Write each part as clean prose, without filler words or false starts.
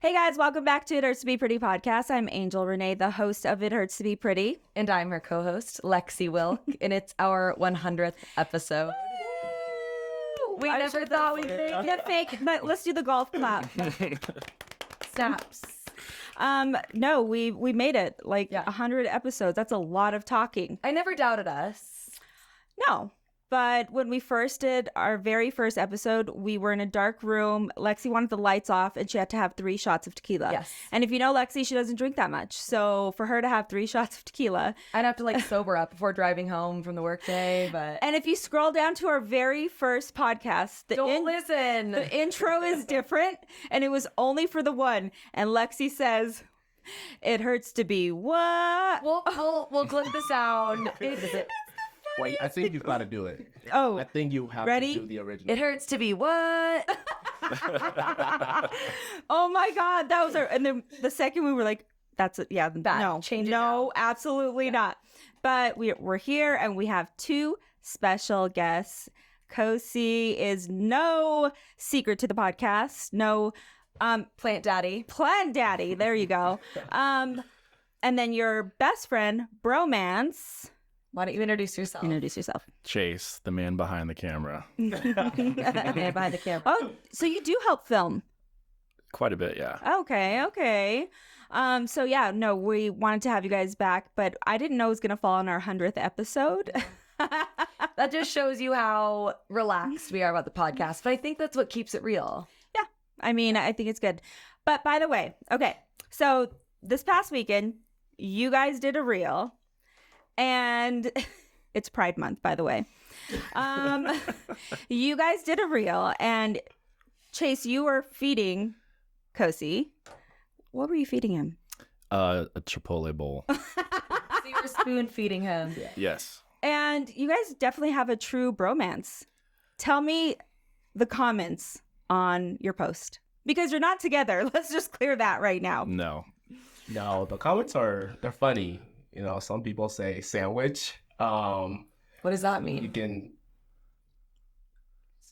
Hey guys, welcome back to It Hurts to Be Pretty podcast. I'm Angel Renee, the host of It Hurts to Be Pretty. And I'm her co-host, Lexi Wilk, and it's our 100th episode. We never thought we'd get fake. Let's do the golf clap. Snaps. No, we made it. 100 episodes. That's a lot of talking. I never doubted us. No. But when we first did our very first episode, we were in a dark room. Lexi wanted the lights off and she had to have 3 shots of tequila. Yes. And if you know Lexi, she doesn't drink that much. So for her to have 3 shots of tequila. I'd have to sober up before driving home from the workday, but... And if you scroll down to our very first podcast, Don't listen. The intro is different and it was only for the one. And Lexi says, "It hurts to be what?" We'll clip the sound. Wait, I think you've got to do it. Oh, I think you have ready? to do the original. It hurts to be what? Oh my God, that was our. And then the second we were like, "That's it." Yeah, no, change it no, absolutely not. But we're here and we have 2 special guests. Kossi is no secret to the podcast. No, Plant daddy. Plant daddy. There you go. And then your best friend, Bromance. Why don't you introduce yourself? Introduce yourself. Chase, the man behind the camera. Man behind the camera. Oh, so you do help film. Quite a bit, yeah. Okay. So yeah, no, we wanted to have you guys back, but I didn't know it was going to fall on our 100th episode. That just shows you how relaxed we are about the podcast, but I think that's what keeps it real. Yeah, I mean, I think it's good. But by the way, okay, so this past weekend, you guys did a reel. And it's Pride Month, by the way. You guys did a reel, and Chase, you were feeding Kossi. What were you feeding him? A Chipotle bowl. So you were spoon feeding him. Yes. And you guys definitely have a true bromance. Tell me the comments on your post. Because you're not together. Let's just clear that right now. No. No, the comments they're funny. You know, some people say sandwich. What does that You mean? can,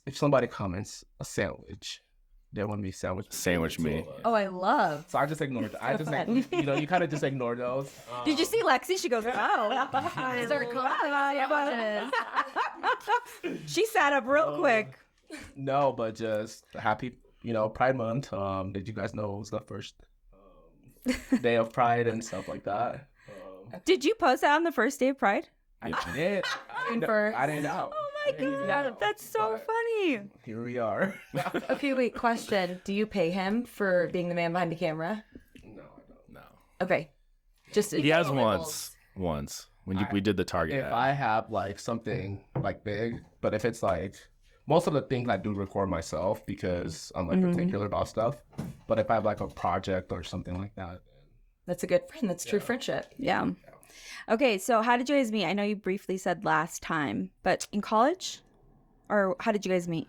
if somebody comments a sandwich, they want to be sandwich. Sandwich me. Oh, I love. So I just ignored. You kind of just ignore those. Did you see Lexi? She goes, oh. Start calling. She sat up real quick. No, but just happy, Pride Month. Did you guys know it was the first day of Pride and stuff like that? Did you post that on the first day of Pride? I did. I didn't know. Oh my God, that's so funny. Here we are. Okay, wait, question. Do you pay him for being the man behind the camera? No, I don't. No. Okay. Just He has once when we did the Target If ad. I have something big, but if it's most of the things I do record myself because I'm particular about stuff. But if I have a project or something like that. That's a good friend. That's true friendship. Yeah. Okay, so how did you guys meet? I know you briefly said last time, but in college? Or how did you guys meet?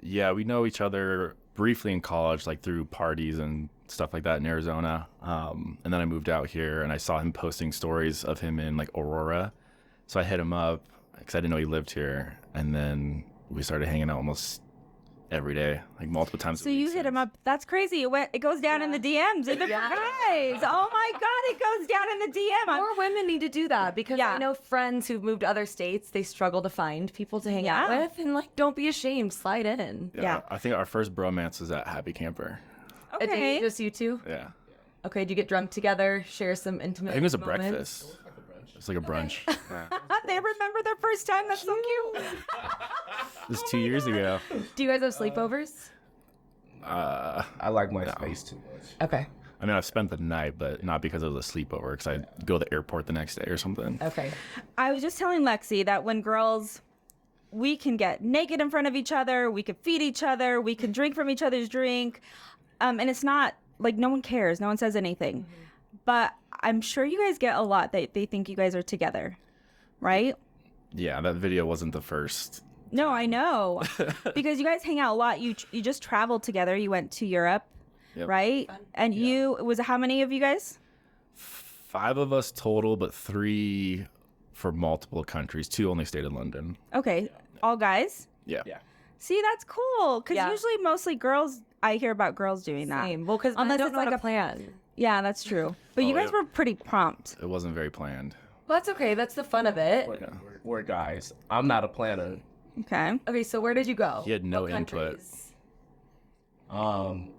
Yeah, we know each other briefly in college, through parties and stuff like that in Arizona. And then I moved out here and I saw him posting stories of him in Aurora. So I hit him up because I didn't know he lived here. And then we started hanging out almost every day, multiple times a So week you hit him up. That's crazy. It goes down in the DMs. Even for guys. Oh my God, it goes down in the DM. More women need to do that because Yeah. I know friends who've moved to other states, they struggle to find people to hang out with. And don't be ashamed. Slide in. Yeah. I think our first bromance was at Happy Camper. A Okay. date, just you two? Yeah. Okay, do you get drunk together, share some intimate I think it was a moments? breakfast. It's like a brunch. Yeah. They remember their first time. That's so cute. This was 2 years ago. Do you guys have sleepovers? I like my space too much. Okay. I mean, I've spent the night, but not because it was a sleepover, because I'd go to the airport the next day or something. Okay. I was just telling Lexi that when girls, we can get naked in front of each other, we can feed each other, we can drink from each other's drink. And it's not no one cares. No one says anything. But I'm sure you guys get a lot that they think you guys are together, right? Yeah, that video wasn't the first. No, I know. Because you guys hang out a lot. You just traveled together. You went to Europe, Yep. right? And how many of you guys? 5 of us total, but 3 for multiple countries. 2 only stayed in London. Okay, all guys? Yeah. Yeah. See, that's cool. Because Yeah. usually, mostly girls, I hear about girls doing that. Same. Well, because I Unless don't it's know like how to a plan. Yeah, that's true. But you Oh, guys yeah. were pretty prompt. It wasn't very planned. Well, that's okay. That's the fun of it. We're guys. I'm not a planner. Okay. Okay, so where did you go? He had no What input. countries?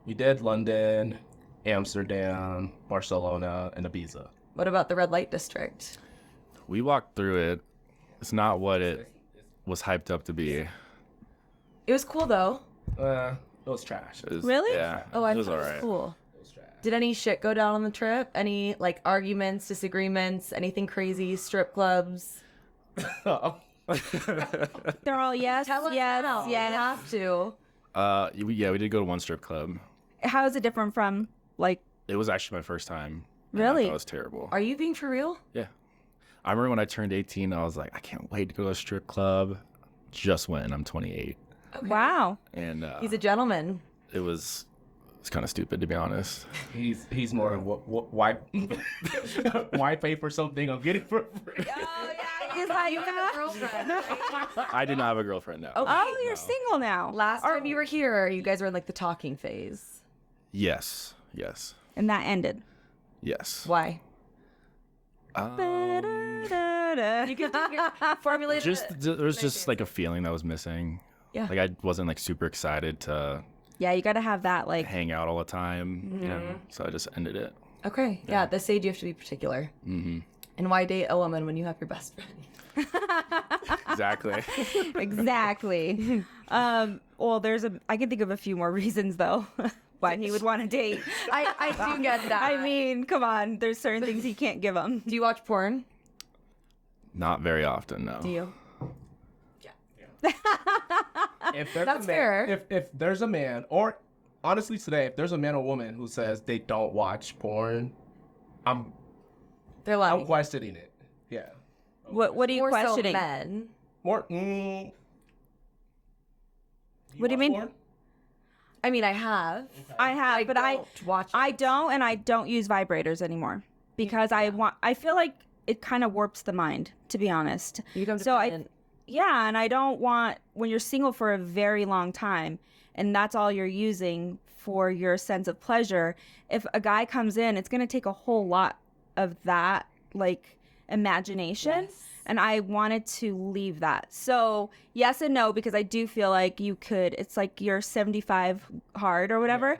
We did London, Amsterdam, Barcelona, and Ibiza. What about the red light district? We walked through it. It's not what it was hyped up to be. It was cool though. It was trash. It was- Really? Yeah. Oh, I it was thought it alright. was cool. It was trash. Did any shit go down on the trip? Any like arguments, disagreements, anything crazy, strip clubs? They're all yes, Tell us yes, now. You yes. have to. We did go to one strip club. How is it different from, like, It was actually my first time. and Really? That was terrible. Are you being for real? Yeah. I remember when I turned 18, I was like, I can't wait to go to a strip club. Just went. I'm 28. wow. And He's a gentleman. it's kind of stupid, to be honest. He's more why why pay for something I'm getting for free? Oh, yeah. He's like, Girlfriend. I do not have a girlfriend now. oh, you're single now. Last time you were here, you guys were in like the talking phase. Yes. And that ended. Yes. Why? Da-da-da-da. You can formulate There was just like a feeling that was missing. Yeah. Like I wasn't like super excited to Yeah, you got to have that, like, hang out all the time. You know? So I just ended it. Okay. Yeah. At this age, you have to be particular. Mm-hmm. And why date a woman when you have your best friend? Exactly. exactly. Well, I can think of a few more reasons, though, why he would want to date. I do get that. I mean, come on. There's certain things he can't give him. do you watch porn? Not very often, no. Do you? If there's That's a man, fair. If there's a man, or honestly today, if there's a man or woman who says they don't watch porn, I'm They're lying. questioning it. Yeah. What are you More so questioning? men. More. What do you mean? Porn? I mean, I have. I have, but I don't watch. don't, and I don't use vibrators anymore because I feel like it kind of warps the mind, to be honest. You become So dependent. Yeah, and I don't want, when you're single for a very long time and that's all you're using for your sense of pleasure, if a guy comes in, it's going to take a whole lot of that, like, imagination. Yes. And I wanted to leave that. So yes and no, because I do feel like it's like you're 75 hard or whatever.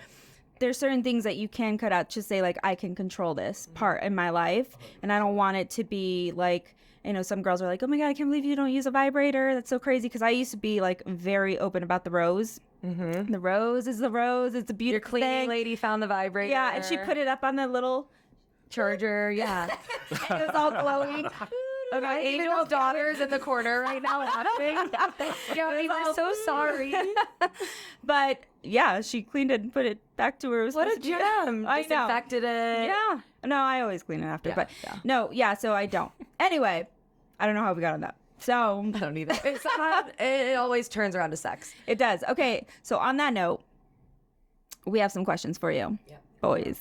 There's certain things that you can cut out to say, like, I can control this part in my life. And I don't want it to be like, some girls are like, oh my God, I can't believe you don't use a vibrator. That's so crazy. Because I used to be like very open about the rose. Mm-hmm. The rose is the rose. It's a Your beautiful cleaning thing. lady found the vibrator. Yeah, and she put it up on the little, charger. Yeah. it was all glowing. Okay, Angel's daughter's in the corner right now laughing. Yeah, we were so sorry. But yeah, she cleaned it and put it back to where it was What a supposed to be. gem. I know. Disinfected it. Yeah. No, I always clean it after. Yeah, but yeah. no, yeah, so I don't. Anyway, I don't know how we got on that. So I don't either. It's not, it always turns around to sex. it does. Okay, so on that note, we have some questions for you. Yeah. Boys.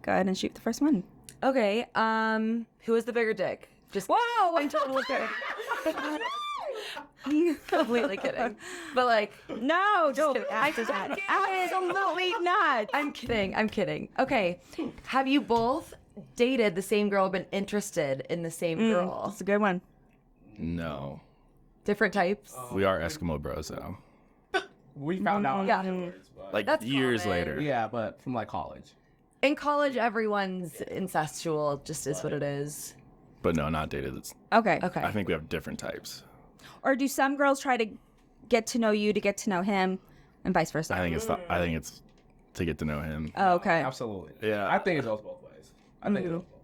Go ahead and shoot the first one. Okay, who is the bigger dick? Just Whoa! I'm totally kidding. Completely kidding. But like, No, don't kidding. act that. Absolutely not. I'm kidding. Okay, have you both dated the same girl, been interested in the same girl? That's a good one. No. Different types? We are Eskimo bros, though. We found out Yeah. afterwards, but Like That's years common. later. yeah, but from like college. In college, everyone's incestual, just is what it is. But no, not dated. Okay. Okay. I think we have different types. Or do some girls try to get to know you to get to know him, and vice versa? I think it's to get to know him. Oh, okay. Absolutely. Yeah. I think it goes both ways. I think it goes both ways.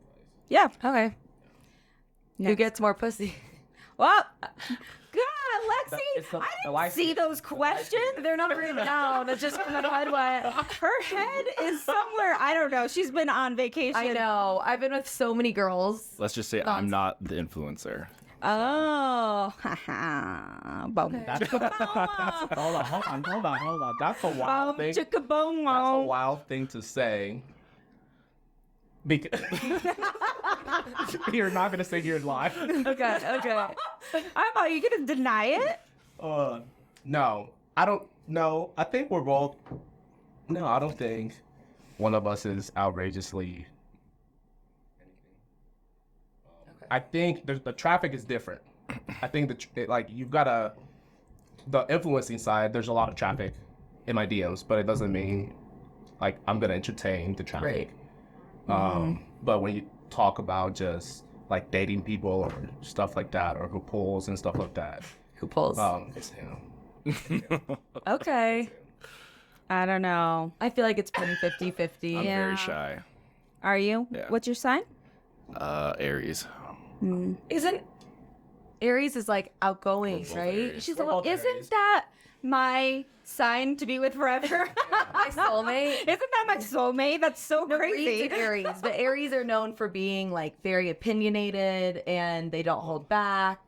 Yeah. Okay. Who Next. gets more pussy? Well, God, Lexi, It's the I didn't life- see those questions. They're not written down. It's just from the head wet. Her head is somewhere. I don't know. She's been on vacation. I know. I've been with so many girls. Let's just say I'm not the influencer. Oh, haha. Boom. That's hold on. That's a wild thing. Chicka boom. That's a wild thing to say. Because you're not gonna sit here and lie. Okay. I thought you gonna deny it. No. I don't know. I think we're both. No, I don't think one of us is outrageously. I think the traffic is different. I think like you've got the influencing side. There's a lot of traffic in my DMs, but it doesn't mean like I'm gonna entertain the traffic. Right. But when you talk about just like dating people or stuff like that, or who pulls and stuff like that, Who pulls? it's him. Okay. I don't know. I feel like it's pretty 50-50. I'm Yeah. very shy. Are you? Yeah. What's your sign? Aries. Isn't Aries is like outgoing, right? Aries. She's We're a little. both Aries. Isn't that my sign to be with forever? My soulmate. Isn't that my soulmate? That's so No, crazy. Reed's an Aries, but Aries are known for being like very opinionated and they don't hold back.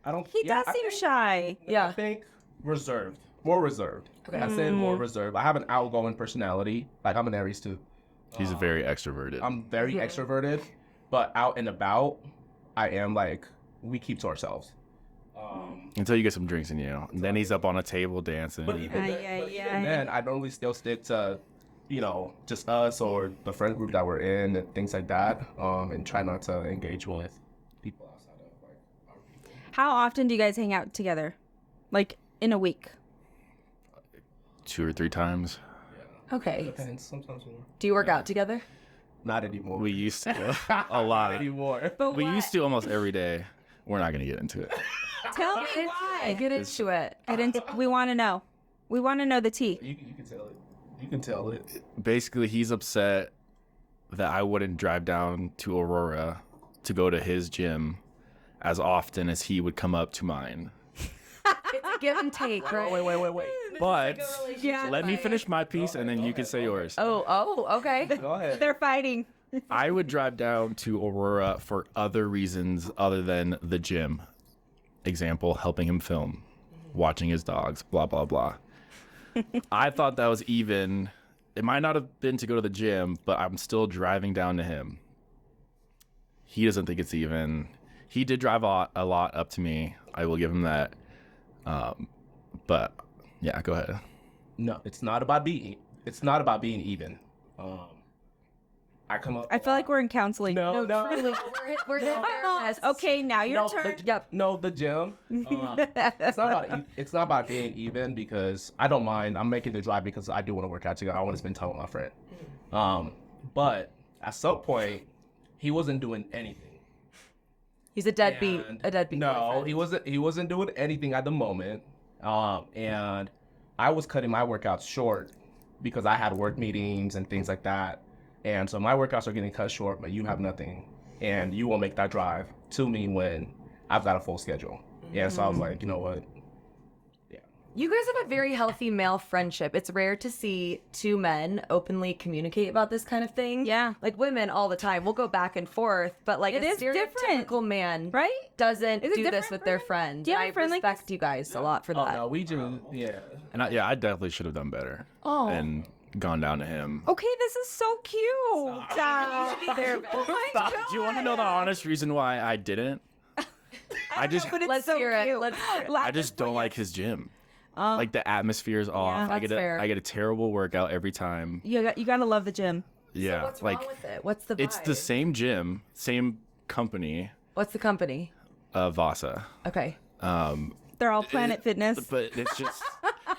I don't. He does seem shy. Yeah. I think reserved, more reserved. Okay. I said more reserved. I have an outgoing personality. Like I'm an Aries too. He's very extroverted. I'm very extroverted, but out and about, I am like we keep to ourselves. Until you get some drinks in you. And then he's up on a table dancing. And then I normally still stick to, just us or the friend group that we're in and things like that, and try not to engage with people outside of like our people. How often do you guys hang out together? Like in a week? 2 or 3 times. Okay. Depends. Sometimes more. Do you work out together? Not anymore. We used to. A lot. anymore. But We used to almost every day. We're not going to get into it. Tell me why. Get into it. We want to know. We want to know the tea. You can tell it. You can tell it. Basically, he's upset that I wouldn't drive down to Aurora to go to his gym as often as he would come up to mine. It's a give and take, right? Wait. But Yeah. let me finish my piece and then you can say yours. Oh, okay. Go ahead. They're fighting. I would drive down to Aurora for other reasons other than the gym. Example, helping him film, watching his dogs, blah, blah, blah. I thought that was even. It might not have been to go to the gym, but I'm still driving down to him. He doesn't think it's even. He did drive a lot up to me. I will give him that. But yeah, go ahead. No, it's not about being even. I come up. I feel like we're in counseling. no. Truly, we're in fairness. Okay, now your turn. No, the gym. It's not about being even because I don't mind. I'm making the drive because I do want to work out together. I want to spend time with my friend. But at some point, he wasn't doing anything. He's a deadbeat. And- A deadbeat. No, boyfriend. he wasn't doing anything at the moment. And I was cutting my workouts short because I had work meetings and things like that. And so my workouts are getting cut short, but you have nothing. And you won't make that drive to me when I've got a full schedule. Yeah, so I was like, you know what? Yeah. You guys have a very healthy male friendship. It's rare to see 2 men openly communicate about this kind of thing. Yeah. Like women all the time. We'll go back and forth, but like It a is different. stereotypical man Right? doesn't Is it do this different with for their him? friends. Do you have I a friend like respect this? you guys a lot for that. No, we do. Yeah. And I definitely should have done better. Oh. And gone down to him. Okay, this is so cute. Stop. Do you want to know the honest reason why I didn't? I just But it's Let's so hear it. cute. Let's hear it. I just don't like his gym. Like the atmosphere is off. that's fair. I get a terrible workout every time. You gotta love the gym. Yeah, What's like wrong with it? What's the vibe? it's the same gym, same company, What's the company? Vasa. Okay. They're all Planet Fitness. But it's just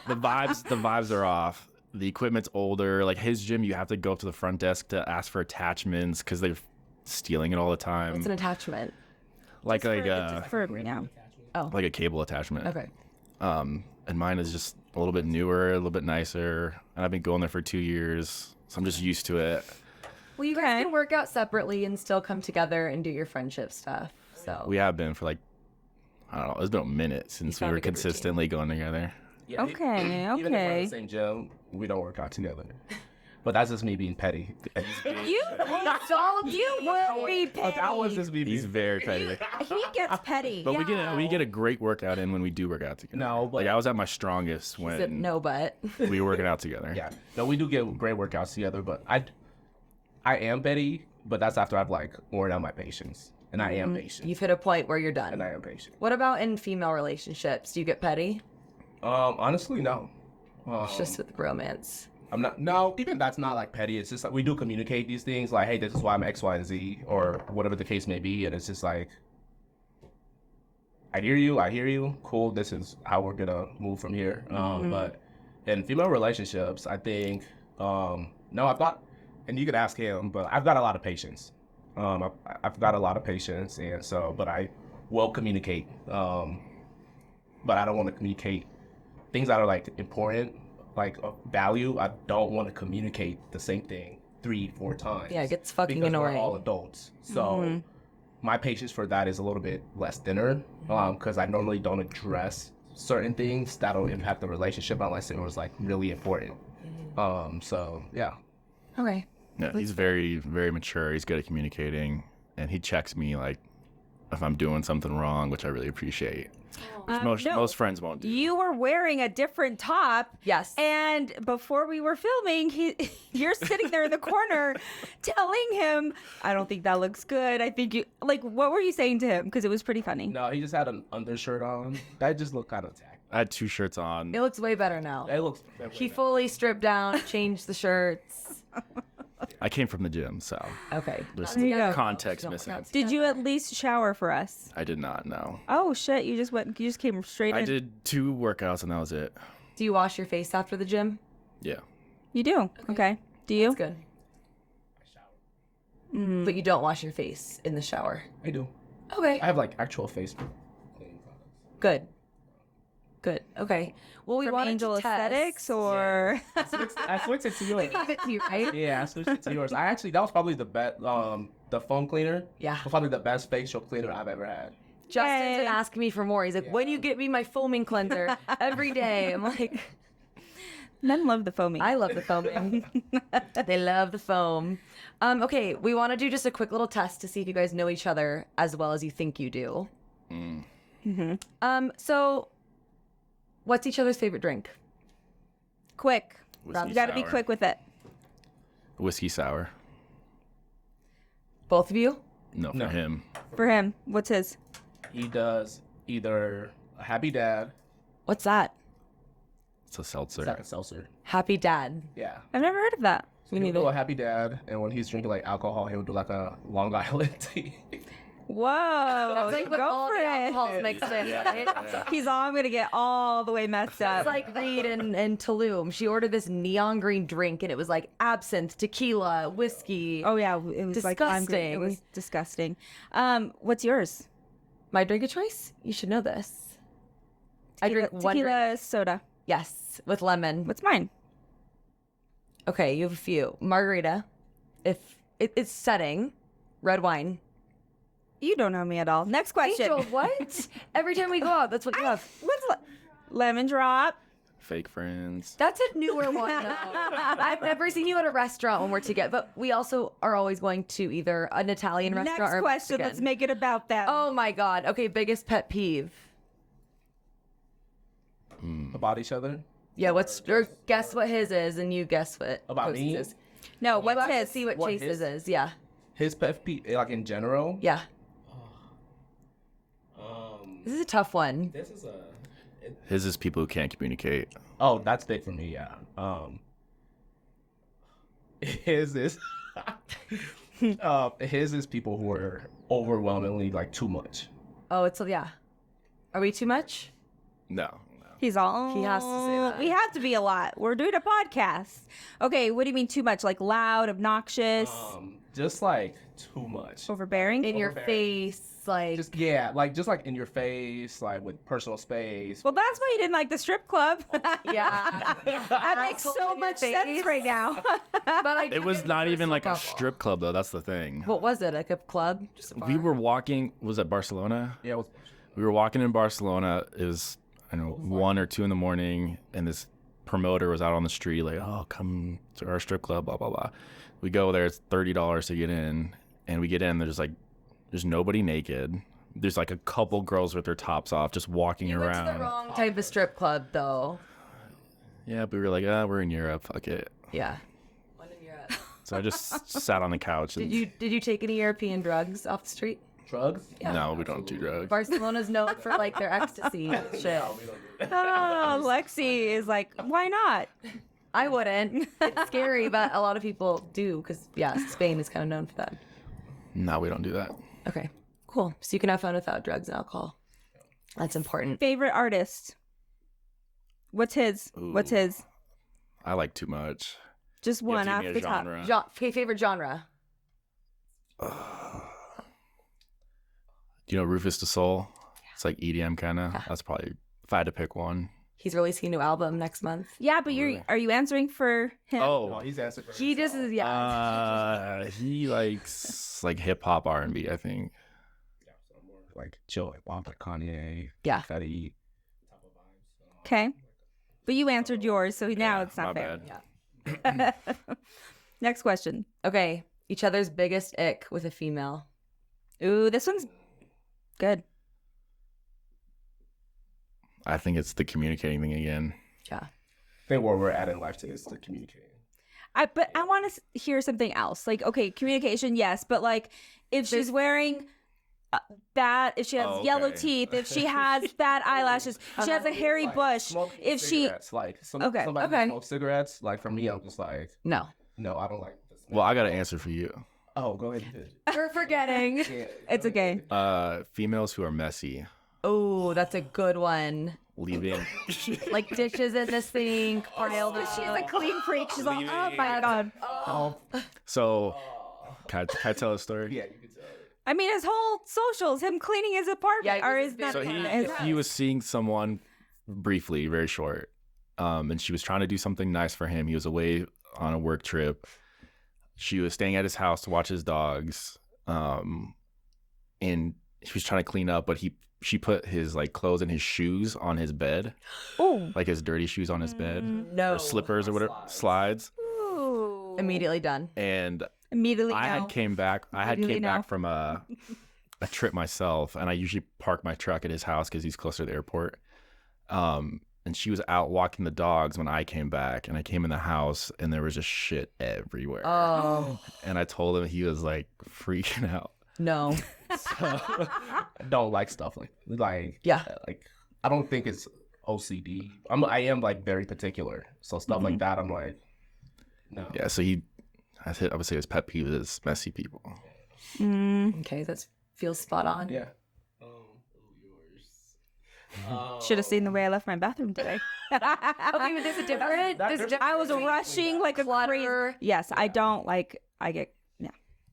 the vibes are off. The equipment's older. Like his gym, you have to go up to the front desk to ask for attachments because they're stealing it all the time. It's an attachment. like For now. like a cable attachment. Okay. And mine is just a little bit newer, a little bit nicer. And I've been going there for 2 years, so I'm just used to it. Well, you guys can work out separately and still come together and do your friendship stuff. So We have been for like, I don't know, it's been a minute since we found were a good routine. consistently going together. Yeah, Okay, Even if we're in okay. the same gym, we don't work out together. But that's just me being petty. You will be petty. That was just me being He's very petty. He gets petty. But we get a great workout in when we do work out together. No, but- like I was at my strongest when no, but we were working out together. Yeah. No, we do get great workouts together, but I am petty, but that's after I've like worn out my patience. And I am patient. you've hit a point where you're And done. I am patient. What about in female relationships? Do you get petty? Honestly, no. It's just with bromance. I'm not. No, even that's not like petty. It's just like we do communicate these things. Like, hey, this is why I'm X, Y, and Z, or whatever the case may be. And it's just like, I hear you. I hear you. Cool. This is how we're gonna move from here. But in female relationships, I think, no, I've got, and you could ask him, but I've got a lot of patience. I've got a lot of patience, and so, but I will communicate. But I don't want to communicate things that are like important, like value. I don't want to communicate the same thing 3-4 times. Yeah, it gets fucking because annoying. We're all adults, so my patience for that is a little bit less thinner. Because I normally don't address certain things that'll impact the relationship unless it was like really important. So yeah. Okay. Yeah, he's very, very mature. He's good at communicating, and he checks me like if I'm doing something wrong, which I really appreciate. Which No. most friends won't do. You were wearing a different top. Yes. And before we were filming, you're sitting there in the corner telling him, I don't think that looks good. I think you, like, what were you saying to him? Because it was pretty funny. No, he just had an undershirt on. That just looked kind of tacky. I had 2 shirts on. It looks way better now. It looks. He fully stripped down, changed the shirts. I came from the gym, so Okay. there's There you go. context missing. Did you at least shower for us? I did not know. Oh, shit. You just came straight I in. did 2 workouts, and that was it. Do you wash your face after the gym? Yeah. You do? Okay. Do you? That's good. But you don't wash your face in the shower. I do. Okay. I have like actual face cleaning products. Good. Good. Okay. Well, we From wanted Angel to test. Aesthetics or... I switched it to yours. Give it to you, right? Yeah, I switched it to yours. I actually, that was probably the best. The foam cleaner. Yeah. Was probably the best facial cleaner I've ever had. Justin's been Yay. asking me for more. He's like, when you get me my foaming cleanser every day. I'm like, Men love the foaming. I love the foaming. They love the foam. Okay, we want to do just a quick little test to see if you guys know each other as well as you think you do. So, what's each other's favorite drink? Quick. Whiskey You got to be sour. quick with it. Whiskey sour. Both of you? No, for No. him. For him, what's his? He does either a Happy Dad. What's that? It's a seltzer. It's like a seltzer. Happy Dad. Yeah. I've never heard of that. So he'll do a Happy Dad, and when he's drinking like alcohol, he'll do like a Long Island tea. Whoa. That's like what Go all for the it. alcohol's mixed in, right? He's all, I'm going to get all the way messed up. It's like Reed and Tulum. She ordered this neon green drink, and it was like absinthe, tequila, whiskey. Oh, yeah. It was like, I'm great. It Disgusting. was disgusting. What's yours? My drink of choice? You should know this. I drink one drink. tequila soda. Yes, with lemon. What's mine? Okay, you have a few. Margarita. If it's setting. Red wine. You don't know me at all. Next question. Angel, what? Every time we go out, that's what you have. What's lemon drop? Fake friends. That's a newer one. No. I've never seen you at a restaurant when we're together, but we also are always going to either an Italian restaurant Next or question. Mexican. Let's make it about them. Oh my God. Okay, biggest pet peeve. About each other. Yeah, or guess what his is, and you guess what About Kossi's me? is. No, What's what's his? his? See what What, Chase's his? is. Yeah, His pet peeve, like in general. yeah. This is a tough one. This is a. His is people who can't communicate. Oh, that's big for me. Yeah. His is. His is people who are overwhelmingly like too much. Oh, yeah. Are we too much? No. He's all. He has to say that. We have to be a lot. We're doing a podcast. Okay, what do you mean too much? Like loud, obnoxious, Just like too much. overbearing? In your Overbearing. face, like. Just like in your face, like with personal space. Well, that's why you didn't like the strip club. Yeah. That makes so in your much sense face. right now. But I It was not even like a strip club, though. That's the thing. What was it? Like a club? Just a bar? We were walking. Was it Barcelona? Yeah. It was, We were walking in Barcelona. It was, I don't know, 1 or 2 in the morning, and this promoter was out on the street, like, "Oh, come to our strip club, blah blah blah." We go there. It's $30 to get in, and we get in. There's nobody naked. There's like a couple girls with their tops off, just walking You went to around. the wrong type of strip club, though. Yeah, but we were like, we're in Europe. Fuck it. Yeah. So I just sat on the couch. And Did you take any European drugs off the street? Drugs? No, we don't do drugs. Barcelona's known for like their ecstasy shit. Oh, Lexi is like, why not? I wouldn't. It's scary, but a lot of people do because, yeah, Spain is kind of known for that. No, we don't do that. Okay, cool. So you can have fun without drugs and alcohol. That's important. Favorite artist? What's his? What's Ooh. his? I like too much. Just You have one to off give the me a top. genre. Okay, favorite genre? Do you know Rufus the Soul? It's like EDM kind of. That's probably, if I had to pick one. He's releasing a new album next month. Yeah, but are you answering for him? No, Oh, he's answered. He just is, yeah. he likes like hip hop R&B, I think. Like chill, like Wampa, Kanye, Yeah. Fetty. Okay. But you answered yours, so now Yeah, it's not my fair. bad. Next question. Okay, each other's biggest ick with a female. Ooh, this one's good. I think it's the communicating thing again. Yeah. I think where we're at in life today is to communicate. But I want to hear something else. Like, okay, communication, yes, but like, if she's wearing that, if she has Oh, okay. yellow teeth, if she has fat eyelashes, she has a hairy bush, Smoking if she, cigarettes, like Okay, somebody okay. who smokes cigarettes, like for me, I'm just like, No. no, I don't like this. Well, I got an answer for you. Oh, go ahead. We're forgetting. Yeah, it's okay. Females who are messy, Oh, that's a good one. leaving. Like dishes in the sink, piled up. She's a clean freak. She's like, oh my God. Oh, So, can I tell a story? yeah, you can tell. I mean, his whole socials, him cleaning his apartment, Yeah, or it was is that So his, he was seeing someone briefly, very short, and she was trying to do something nice for him. He was away on a work trip. She was staying at his house to watch his dogs, and she was trying to clean up, but she put his like clothes and his shoes on his bed, oh, like his dirty shoes on his bed, No. or slippers or whatever, slides. ooh. Immediately done. And Immediately I no. had came back Immediately no. from a trip myself, and I usually park my truck at his house because he's closer to the airport. And she was out walking the dogs when I came back, and I came in the house and there was just shit everywhere. Oh, And I told him, he was like freaking out. no. I don't like stuff like Yeah. like I don't think it's OCD. I am like very particular, so stuff like that I'm like, no. Yeah, so I would say his pet peeve is messy people. Okay, that feels spot on. Yeah. Should have seen the way I left my bathroom today. Okay, but there's a different. There's a different. I was rushing like a crazy. Clutter. Yes, I don't like. I get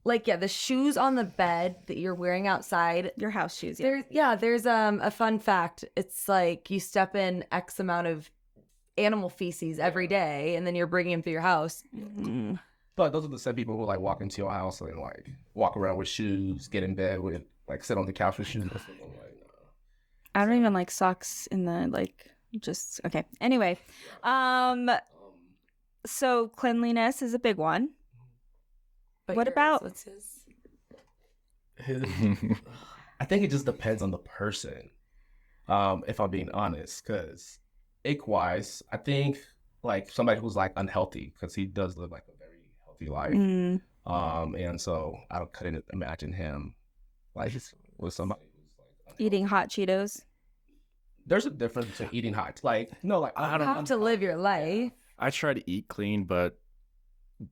Like, yeah, the shoes on the bed that you're wearing outside. your house shoes. Yeah. There's a fun fact. It's like you step in X amount of animal feces every day, and then you're bringing them through your house. But those are the same people who like walk into your house and like walk around with shoes, get in bed with like sit on the couch with shoes. I'm like, no. I don't even like socks in the like. Just okay. Anyway, so cleanliness is a big one. But What about- what's his? I think it just depends on the person. If I'm being honest, because ick-wise, I think like somebody who's like unhealthy, because he does live like a very healthy life. Mm. And so I couldn't imagine him like with somebody who's like Eating hot Cheetos. There's a difference between eating hot, like no, like I don't- You have to live your life. I try to eat clean, but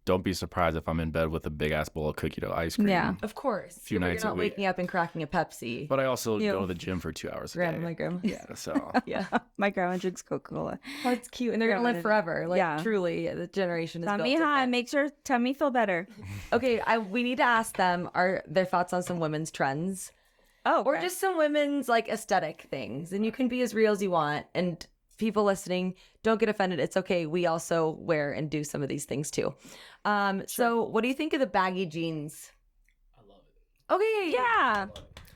don't be surprised if I'm in bed with a big ass bowl of cookie dough ice cream. Yeah. Of course. Few You're nights not a week. waking up and cracking a Pepsi. But I also Ew. go to the gym for 2 hours a Grandma, day. my grandma. Yeah, so Yeah. My grandma drinks Coca-Cola. That's cute. And they're going to live forever. Like, Yeah. truly, the generation is Tummy built high different. makes your tummy feel better. Okay, we need to ask them their thoughts on some women's trends. Oh, Or okay. just some women's like aesthetic things. And you can be as real as you want. And people listening, don't get offended. It's okay. We also wear and do some of these things too. So what do you think of the baggy jeans? I love it. Okay. yeah.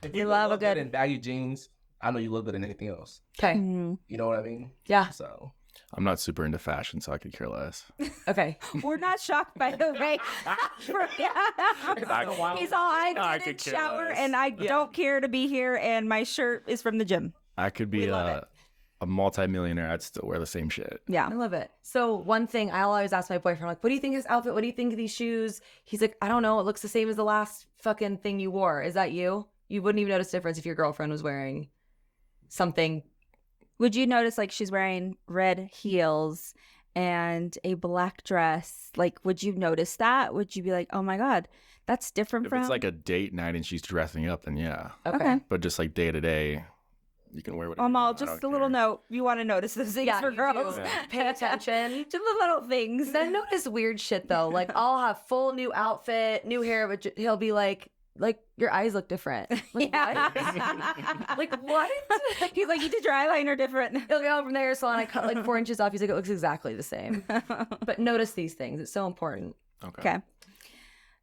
If You love a look good good- in baggy jeans, I know you look good in anything else. Okay. Mm. You know what I mean? Yeah. So I'm not super into fashion, so I could care less. Okay. We're not shocked by the way. He's all I I didn't could care shower less. and I don't care to be here and my shirt is from the gym. I could be love a multi-millionaire. I'd still wear the same shit. Yeah. I love it. So one thing I'll always ask my boyfriend, like, what do you think of this outfit? What do you think of these shoes? He's like, I don't know. It looks the same as the last fucking thing you wore. Is that you? You wouldn't even notice difference if your girlfriend was wearing something. Would you notice like she's wearing red heels and a black dress? Like, would you notice that? Would you be like, oh my God, that's different If from? it's like a date night and she's dressing up, then yeah. Okay. But just like day to day, you can wear whatever. you All want. I just don't a little care. note. You want to notice those things Yeah, for you girls. do. Pay attention. Just the little things. Then notice weird shit though. Like I'll have full new outfit, new hair, but he'll be like your eyes look different. Like, what? Like what? He's like, you did your eyeliner different. He'll go from the hair salon. I cut like 4 inches off. He's like, it looks exactly the same. But notice these things. It's so important. Okay.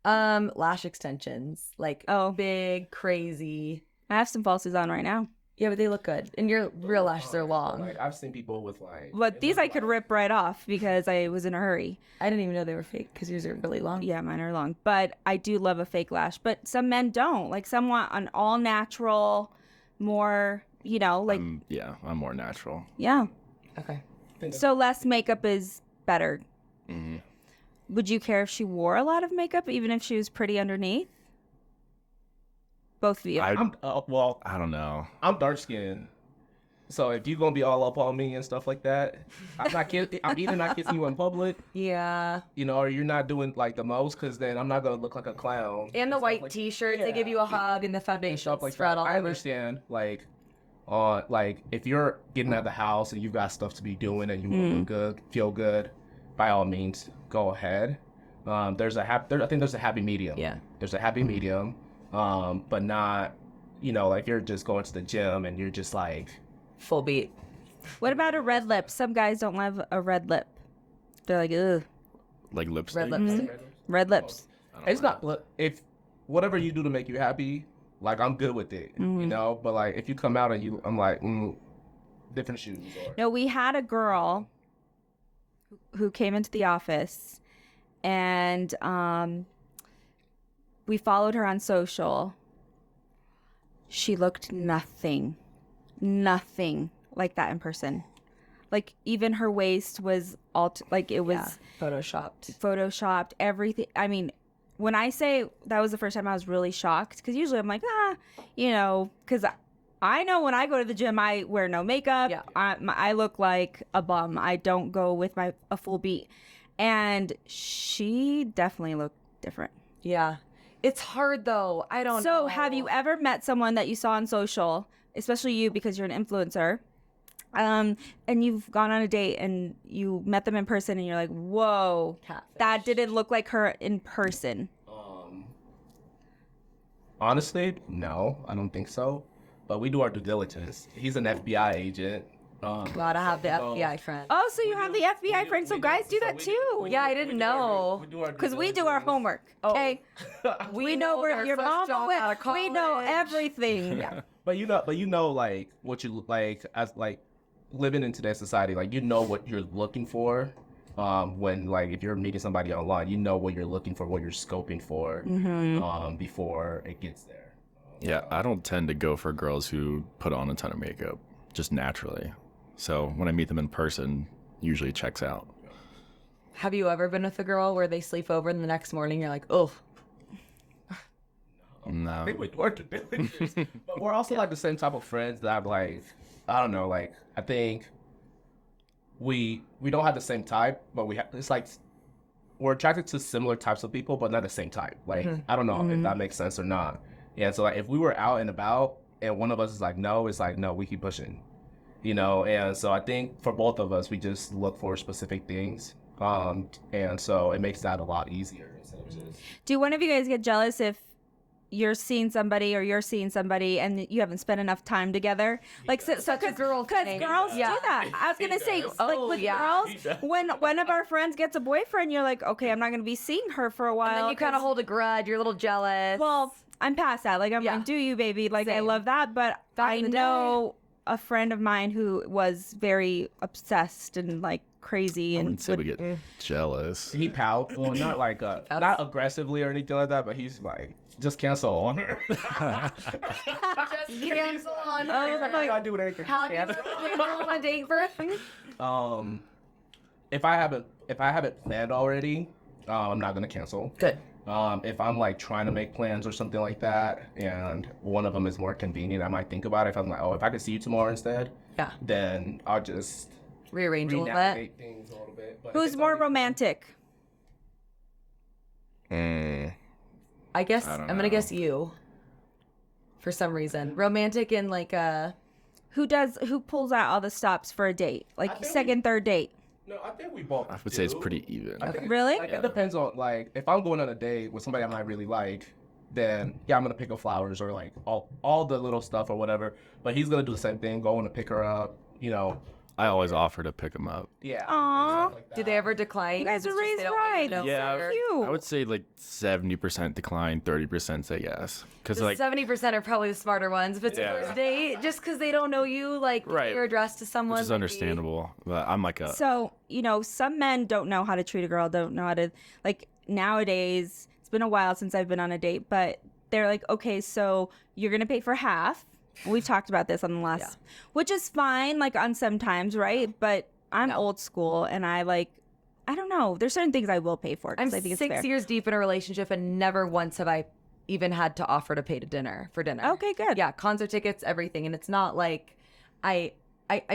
Lash extensions, like Oh. big, crazy. I have some falsies on right now. Yeah, but they look good, and your real lashes are long. Like I've seen people with like. But these I could rip right off because I was in a hurry. I didn't even know they were fake because yours are really long. Yeah, mine are long. But I do love a fake lash. But some men don't. Like some want an all natural, more, like, I'm more natural. yeah. Okay. So less makeup is better. Mm-hmm. Would you care if she wore a lot of makeup, even if she was pretty underneath? Both of you. I I don't know. I'm dark skinned. So if you're gonna be all up on me and stuff like that, I'm either not kissing you in public, Yeah. or you're not doing like the most, because then I'm not gonna look like a clown. And the stuff white like- T-shirt, they Yeah. give you a hug, and the foundation Stuff like spread that. all I over. understand, like if you're getting out of the house and you've got stuff to be doing and you want to look good, feel good, by all means, go ahead. I think there's a happy medium. Yeah. There's a happy medium, but not, like you're just going to the gym and you're just like. Full beat. What about a red lip? Some guys don't love a red lip. They're like, ugh, Like lipstick. Red lipstick. red lips. It's not. If whatever you do to make you happy, like I'm good with it, But like if you come out and I'm like, different shoes. Or, No, we had a girl who came into the office, and we followed her on social. She looked nothing like that in person. Like even her waist was it was photoshopped, everything. I mean, when I say that was the first time I was really shocked, because usually I'm like, because I know when I go to the gym, I wear no makeup. Yeah. I look like a bum. I don't go with a full beat. And she definitely looked different. Yeah. It's hard though. I don't know. So have you ever met someone that you saw on social, especially you because you're an influencer, and you've gone on a date and you met them in person and you're like, whoa, Catfish. that didn't look like her in person? honestly, no, I don't think so. But we do our due diligence. He's an FBI agent. Gotta have the FBI friend. Oh, so you have the FBI friend. So guys do that too. Yeah, I didn't know. Because we do our homework. Okay. We know where your mom went. We know everything. Yeah. But like what you like as like living in today's society, like what you're looking for. When like if you're meeting somebody online, what you're looking for, what you're scoping for, before it gets there. Yeah, I don't tend to go for girls who put on a ton of makeup just naturally. So when I meet them in person, usually it checks out. Have you ever been with a girl where they sleep over and the next morning you're like, oh, No. I think we do our due diligence. But we're also like the same type of friends that like, I don't know, like I think we don't have the same type, but it's like we're attracted to similar types of people, but not the same type. Like I don't know if that makes sense or not. Yeah, so like if we were out and about and one of us is like no, it's like no, we keep pushing. And so I think for both of us, we just look for specific things. And so it makes that a lot easier. Instead of just... Do one of you guys get jealous if you're seeing somebody or you're seeing somebody and you haven't spent enough time together? Like, so Such a girl because thing. girls Yeah. do that. I was gonna say, does. like Oh, with yeah. girls, when one of our friends gets a boyfriend, you're like, okay, I'm not gonna be seeing her for a while. and then you kind of 'cause- hold a grudge. You're a little jealous. Well, I'm past that. Like, I'm Yeah. like, do you, baby? Like, I Same. love that, but Back I in the know a friend of mine who was very obsessed and like crazy I and wouldn't say we get jealous. He pout, well, not like not aggressively or anything like that, but he's like, just cancel on her. just cancel on. I do what How do you go on a date for if I haven't planned already, I'm not gonna cancel. Good. If I'm like trying to make plans or something like that, and one of them is more convenient, I might think about it. If I'm like, oh, if I could see you tomorrow instead, Yeah. then I'll just Rearrange a little bit. navigate things a little bit. But if Who's it's more already- romantic? I guess I I'm don't gonna know. guess you. For some reason, romantic and like Who pulls out all the stops for a date? Like think second, third date. No, I think we both. I would say it's do. pretty even. I think Really? Like, it depends on like if I'm going on a date with somebody I might really like, then yeah, I'm gonna pick up flowers or like all the little stuff or whatever. But he's gonna do the same thing, going to pick her up. You know, I always offer to pick them up. yeah. Aw. stuff like did that. they ever decline? You guys are It's just raised they don't want you to right. know Yeah, later. Cute. I would say like 70% decline, 30% say yes. Because The like 70% are probably the smarter ones. If it's a Yeah. first date, just because they don't know you, like give Right. your address to someone. which is maybe. understandable, but I'm like a So, some men don't know how to treat a girl, don't know how to, like, nowadays, it's been a while since I've been on a date, but they're like, okay, so you're going to pay for half. We've talked about this on the last, which is fine, like, on sometimes, right? But I'm old school, and I don't know. There's certain things I will pay for. 'cause I'm I think it's 6 fair. years deep in a relationship, and never once have I even had to offer to pay for dinner. Okay, good. Yeah, concert tickets, everything, and it's not like I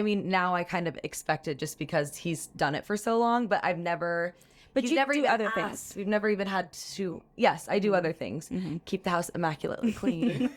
mean, now I kind of expect it just because he's done it for so long, but I've never. But he's you never do even other asked. things. We've never even had to. Yes, I do other things. Keep the house immaculately clean.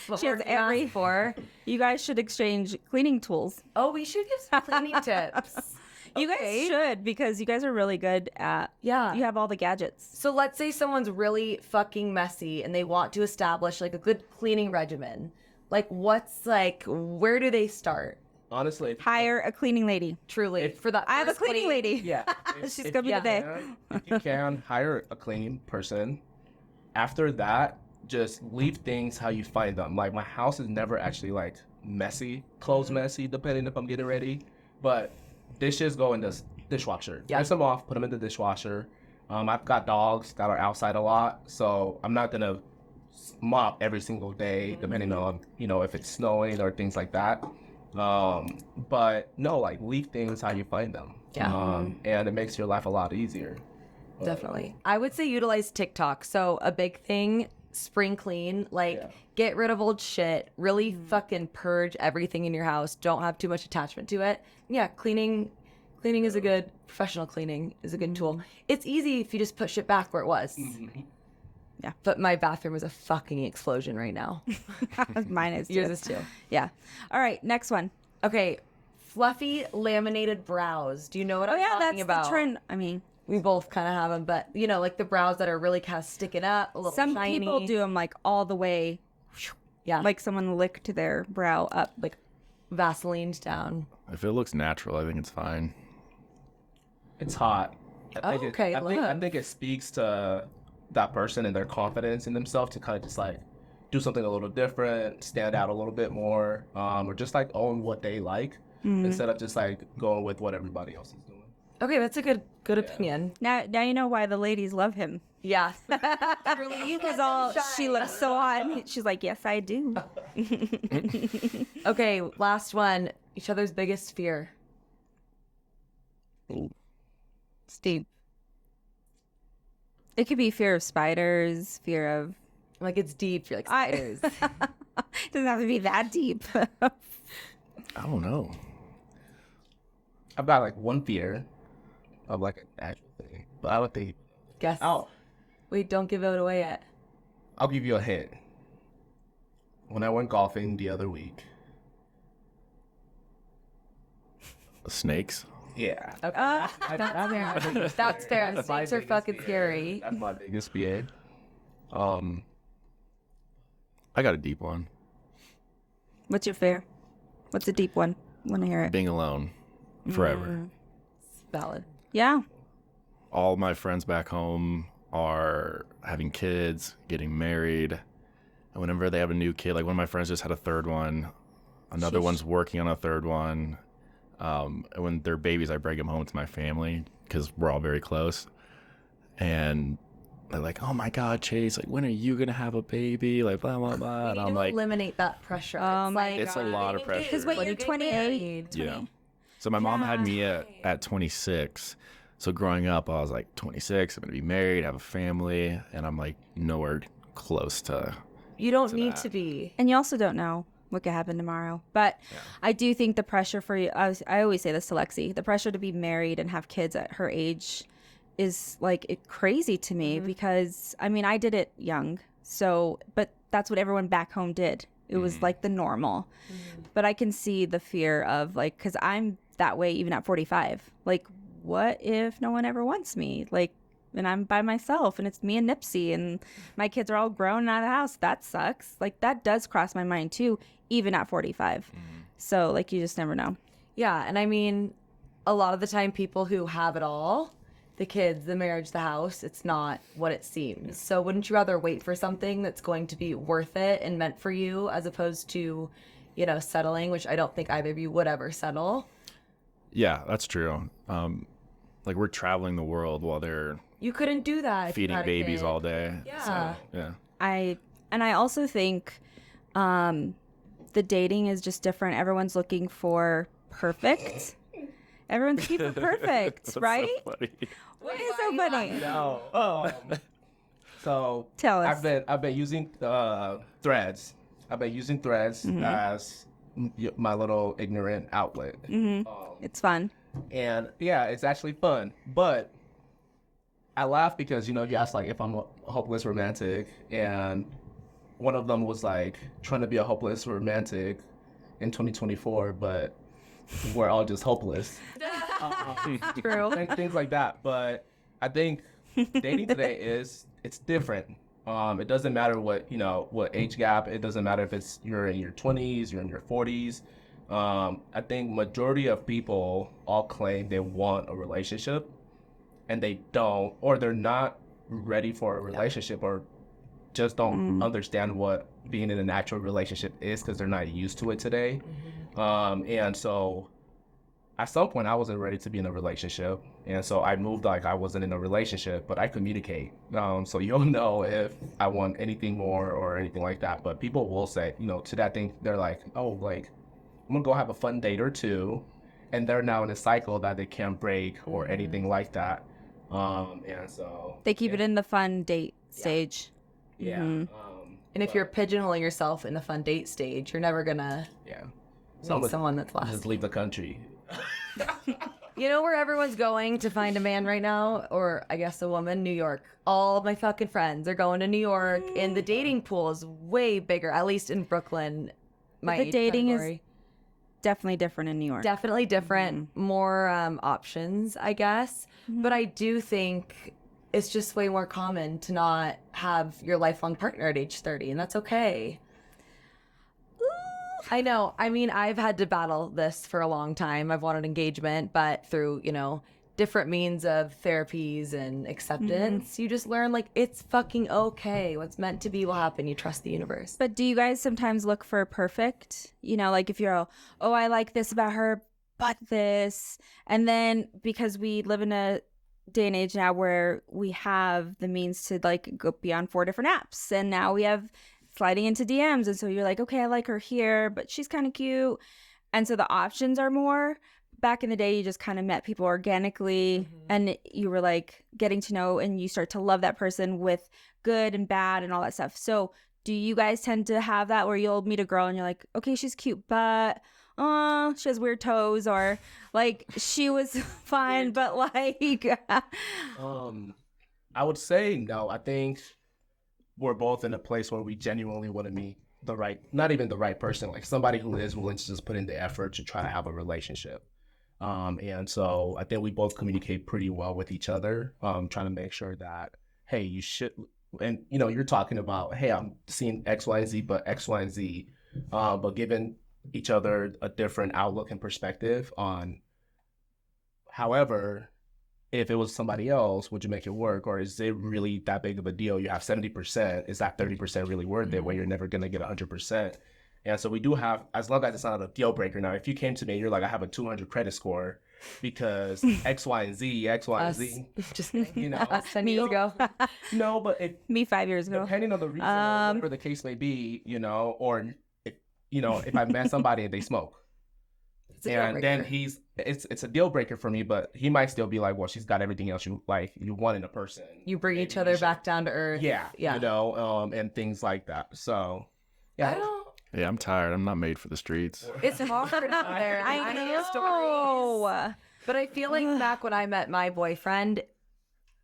What She more has can you ask every- for. You guys should exchange cleaning tools. Oh, we should give some cleaning tips. You guys Okay. should, because you guys are really good at, Yeah. you have all the gadgets. So let's say someone's really fucking messy and they want to establish like a good cleaning regimen. Like where do they start? Honestly, Hire a cleaning lady. Truly, for that. I have a first cleaning lady. yeah. She's gonna be today. If you can hire a cleaning person, after that, just leave things how you find them. Like my house is never actually like messy, clothes messy, depending if I'm getting ready. But dishes go in the dishwasher. Yeah. Rinse them off, put them in the dishwasher. I've got dogs that are outside a lot, so I'm not gonna mop every single day, depending on if it's snowing or things like that. But no, like leave things how you find them. Yeah. And it makes your life a lot easier. Definitely. I would say utilize TikTok. So a big thing, spring clean, get rid of old shit, really fucking purge everything in your house. Don't have too much attachment to it. Yeah, cleaning is a good, professional cleaning is a good tool. It's easy if you just put shit back where it was. Yeah. But my bathroom is a fucking explosion right now. Mine is too. Yours is too. Yeah. All right, next one. Okay, fluffy laminated brows. Do you know what Oh I'm yeah, talking that's about? the trend. I mean, We both kind of have them, but like the brows that are really kind of sticking up, a little some shiny. people do them like all the way, Yeah, like someone licked their brow up. like Vaseline's down. if it looks natural, I think it's fine. It's hot. Oh, okay, I think it speaks to that person and their confidence in themselves to kind of just like do something a little different, stand out a little bit more, or just like own what they like instead of just like going with what everybody else is doing. Okay, that's a good opinion. Now you know why the ladies love him. Yeah. Because she looks so hot. And she's like, yes, I do. Okay, last one. Each other's biggest fear. Steve. It could be fear of spiders, fear of. Like it's deep. You're like I- spiders. Doesn't have to be that deep. I don't know. I've got like one fear of like an actual thing, but I don't think. Guess. Wait, don't give it away yet. I'll give you a hint. When I went golfing the other week, Snakes. yeah, Okay. That's fair. That's my Snakes are biggest fucking fear. scary. That's my biggest fear. I got a deep one. What's your fear? What's a deep one? Want to hear it? Being alone forever. Valid. Yeah. All my friends back home are having kids, getting married. And whenever they have a new kid, like one of my friends just had a third one. Another one's working on a third one. And when they're babies, I bring them home to my family because we're all very close. And they're like, "Oh my God, Chase! Like, when are you gonna have a baby?" Like, blah blah blah. We And need I'm to like, eliminate that pressure. Oh It's my like, It's a lot of pressure. 'Cause wait, when you're getting 28. married. yeah. So my mom had me at 26. So growing up, I was like 26, I'm going to be married, have a family, and I'm like nowhere close to. You don't To need that. to be. And you also don't know what could happen tomorrow. But I do think the pressure for you, I always say this to Lexi, the pressure to be married and have kids at her age is like crazy to me because, I mean, I did it young. So, but that's what everyone back home did. It was like the normal. But I can see the fear of like, because I'm that way even at 45. Like, what if no one ever wants me? Like, and I'm by myself and it's me and Nipsey and my kids are all grown and out of the house. That sucks. Like, that does cross my mind too, even at 45. So, like, you just never know. Yeah, and I mean, a lot of the time, people who have it all, the kids, the marriage, the house, it's not what it seems. So wouldn't you rather wait for something that's going to be worth it and meant for you as opposed to, you know, settling, which I don't think either of you would ever settle? Yeah, that's true. Like we're traveling the world while they're You couldn't do that if you feeding had a babies kid. all day. Yeah. So, yeah. I also think the dating is just different. Everyone's looking for perfect. Everyone's looking for perfect, That's right? so funny. What is so funny? No. So Tell us. I've been using Threads. I've been using Threads as my little ignorant outlet. It's fun. And yeah, it's actually fun. But I laugh because, you know, you asked like if I'm a hopeless romantic, and one of them was like trying to be a hopeless romantic in 2024, but we're all just hopeless. True. Things like that. But I think dating today it's different. It doesn't matter what age gap. It doesn't matter if you're in your 20s, you're in your 40s. I think majority of people all claim they want a relationship, and they don't, or they're not ready for a relationship, or just don't understand what being in an actual relationship is because they're not used to it today. And so at some point I wasn't ready to be in a relationship, and so I moved like I wasn't in a relationship, but I communicate. So you'll know if I want anything more or anything like that. But people will say, you know, to that thing, they're like, oh, like I'm gonna go have a fun date or two, and they're now in a cycle that they can't break or anything like that. And so They keep it in the fun date stage. yeah. And if you're pigeonholing yourself in the fun date stage, you're never gonna meet someone that's just last. leave the country. You know where everyone's going to find a man right now? Or I guess a woman? New York. All of my fucking friends are going to New York, and the dating pool is way bigger, at least in Brooklyn. My the age dating category. is definitely different in New York. Definitely different, more options, I guess. But I do think it's just way more common to not have your lifelong partner at age 30, and that's okay. I know. I mean, I've had to battle this for a long time. I've wanted engagement, but through, you know, different means of therapies and acceptance, you just learn like it's fucking okay. What's meant to be will happen. You trust the universe. But do you guys sometimes look for perfect? You know, like if you're, oh, I like this about her, but this. And then because we live in a day and age now where we have the means to like go be on 4 different apps. And now we have sliding into DMs. And so you're like, okay, I like her here, but she's kind of cute. And so the options are more. Back in the day, you just kind of met people organically and you were like getting to know and you start to love that person with good and bad and all that stuff. So do you guys tend to have that where you'll meet a girl and you're like, okay, she's cute, but she has weird toes, or like she was fine, but like I would say no. I think we're both in a place where we genuinely want to meet the right, not even the right person, like somebody who is willing to just put in the effort to try to have a relationship. And so I think we both communicate pretty well with each other, trying to make sure that, hey, you should, and you know, you're talking about, hey, I'm seeing X, Y, and Z, but X, Y, and Z, but giving each other a different outlook and perspective on, however, if it was somebody else, would you make it work? Or is it really that big of a deal? You have 70%. Is that 30% really worth it when you're never going to get 100%? And so we do have, as long as it's not a deal breaker. Now, if you came to me, you're like, I have a 200 credit score because X, Y, and Z, X, Y, and Z. Just You know, us 10 years ago. no, but it, me 5 years ago. depending on the reason, or whatever the case may be, you know, or if, you know, if I met somebody and they smoke, a deal and then breaker. it's a deal breaker for me, but he might still be like, well, she's got everything else you want in a person. You bring Maybe each other should- back down to earth. Yeah, Yeah. you know, and things like that. So, yeah, I don't. Yeah, I'm tired. I'm not made for the streets. It's hard out there. I hear stories. know. But I feel like back when I met my boyfriend,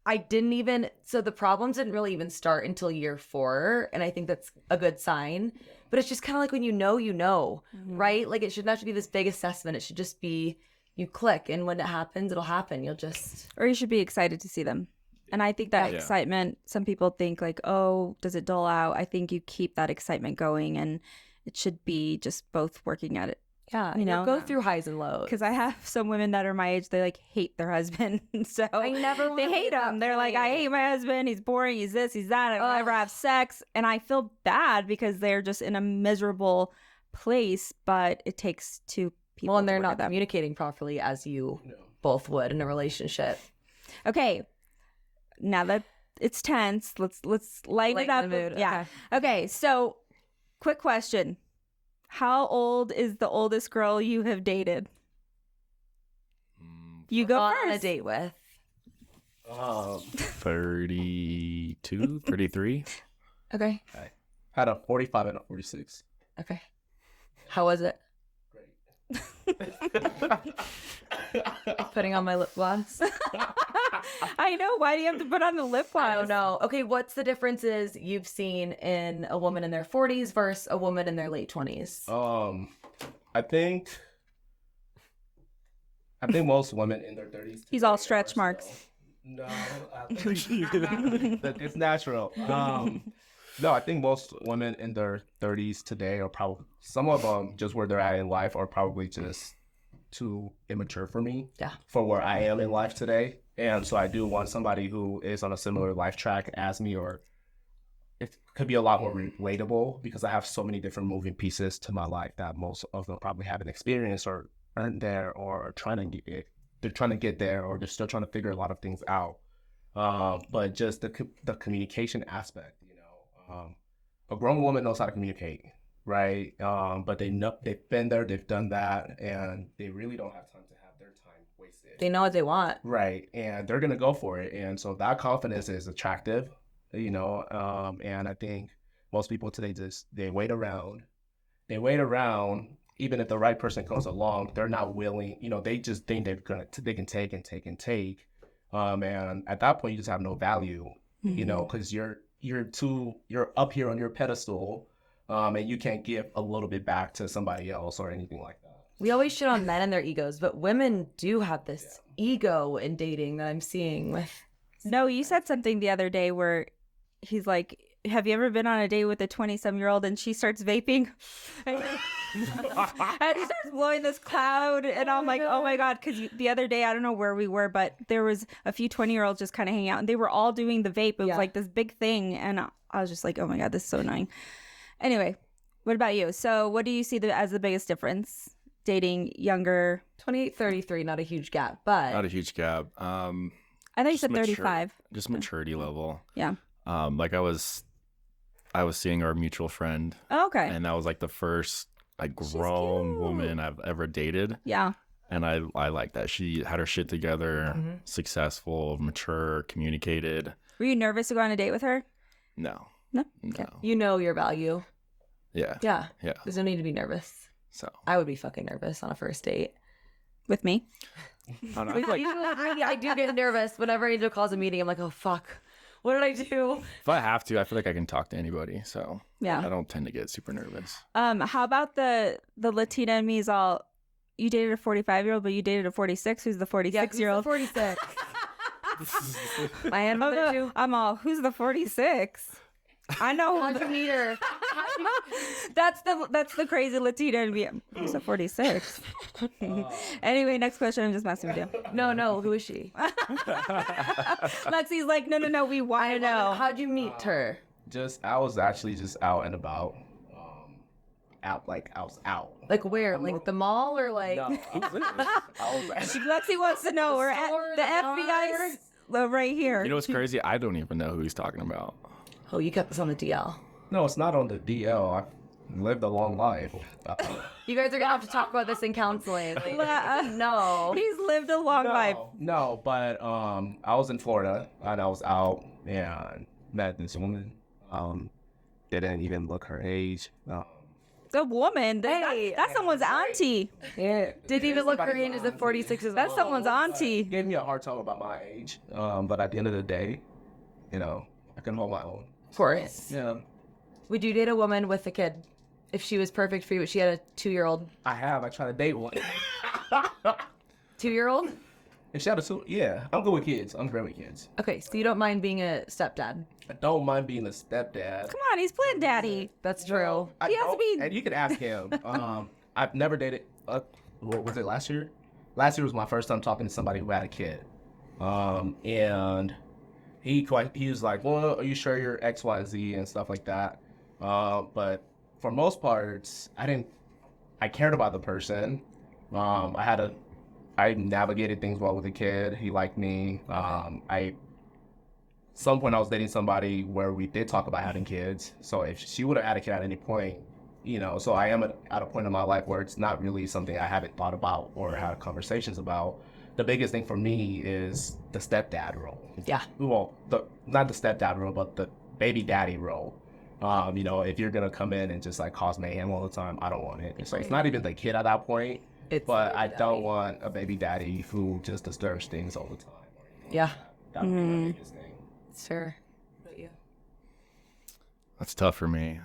I didn't even, so the problems didn't really even start until year 4. And I think that's a good sign. But it's just kind of like when you know, right? Like it shouldn't have to be this big assessment. It should just be you click. And when it happens, it'll happen. You'll just. Or you should be excited to see them. And I think that Yeah. excitement, some people think like, oh, does it dull out? I think you keep that excitement going, and it should be just both working at it. Yeah. You know? Go through highs and lows. Because I have some women that are my age, they like hate their husband. So I never they wanna be hate that him. They're like, I point. hate my husband. He's boring. He's this, he's that. I don't ever have sex. And I feel bad because they're just in a miserable place, but it takes two people. Well, and to they're work not at that. communicating properly as you both would in a relationship. Okay. Now that it's tense, let's lighten it up. Lighten the mood. Yeah. Okay. So, quick question: how old is the oldest girl you have dated? You go Gone first. on a date with. 32, 33. Okay. I had a 45 and a 46. Okay. How was it? Putting on my lip gloss. I know. Why do you have to put on the lip gloss? I don't know. Okay, what's the differences you've seen in a woman in their 40s versus a woman in their late 20s? I think most women in their 30s. He's all today stretch are marks. still- No, it's natural. No, I think most women in their 30s today are probably, some of them just where they're at in life are probably just too immature for me. Yeah. For where I am in life today. And so I do want somebody who is on a similar life track as me, or it could be a lot more relatable because I have so many different moving pieces to my life that most of them probably haven't experienced or aren't there or are trying to get, they're trying to get there, or they're still trying to figure a lot of things out. But just the communication aspect, you know, a grown woman knows how to communicate, right? But they've been there, they've done that, and they really don't have time to have their time wasted. They know what they want. Right, and they're gonna go for it, and so that confidence is attractive, you know. And I think most people today they wait around, even if the right person comes along, they're not willing. You know, they just think they can take and take and take, and at that point you just have no value, you know, because you're up here on your pedestal, and you can't give a little bit back to somebody else or anything like that. We always shit on men and their egos, but women do have this ego in dating that I'm seeing with. No, you said something the other day where he's like, have you ever been on a date with a 20-some-year-old and she starts vaping? and he starts blowing this cloud, and I'm like, oh my God, because the other day, I don't know where we were, but there was a few 20-year-olds just kind of hanging out, and they were all doing the vape. It was like this big thing, and I was just like, oh my God, this is so annoying. Anyway, what about you? So what do you see as the biggest difference dating younger? 28, 33, not a huge gap, but Not a huge gap. I thought you Just said mature- 35. Just maturity level. Yeah. Like I was seeing our mutual friend, Oh, okay. and that was like the first like grown woman I've ever dated. Yeah. And I like that. She had her shit together, successful, mature, communicated. Were you nervous to go on a date with her? No. No? No. you know your value. Yeah. Yeah. Yeah. There's no need to be nervous. So I would be fucking nervous on a first date. With me? I don't know. I feel like I do get nervous whenever Angel calls a meeting. I'm like, oh fuck, what did I do? if I have to, I feel like I can talk to anybody. So Yeah. I don't tend to get super nervous. How about the Latina in me is all, you dated a 45-year-old, but you dated a 46? Who's the 46-year-old? 46. My hand mother too. I'm all, who's the 46? I know. How'd you meet her? That's the crazy Latina in me. Who's a 46? Anyway, next question. I'm just messing with you. No, who is she? Lexi's like, no, we want to know. How'd you meet her? I was actually just out and about. I was out. Like where? Like at the mall or like? No, I was Lexi wants to know. We're at store, the the FBI right here. You know what's crazy? I don't even know who he's talking about. Oh, you kept this on the DL. No, it's not on the DL. I lived a long life. You guys are gonna have to talk about this in counseling. Like, no. He's lived a long life. No, but I was in Florida and I was out and met this woman. Didn't even look her age. The woman. Hey. That's someone's auntie. Yeah, Didn't even look her age as a 46 as That's someone's auntie. Gave me a hard time about my age. But at the end of the day, I can hold my own. Of course. Yeah. Would you date a woman with a kid if she was perfect for you, but she had a 2-year-old? I tried to date one. 2-year-old? If she had I'm good with kids. I'm great with kids. Okay, so you don't mind being a stepdad. I don't mind being a stepdad. Come on, he's playing daddy. That's true. He has to be- And you can ask him. I've never dated. What was it last year? Last year was my first time talking to somebody who had a kid. And he was like, "Well, are you sure you're X, Y, Z and stuff like that?" But for most parts, I cared about the person. I navigated things well with the kid. He liked me. Some point I was dating somebody where we did talk about having kids. So if she would have had a kid at any point, so I am at a point in my life where it's not really something I haven't thought about or had conversations about. The biggest thing for me is the stepdad role. Yeah. Well, not the stepdad role, but the baby daddy role. If you're gonna come in and just like cause mayhem all the time, I don't want it. It's like, it's not even the kid at that point. But I don't want a baby daddy who just disturbs things all the time. Yeah. That would be my biggest thing. Sure. What about you? That's tough for me.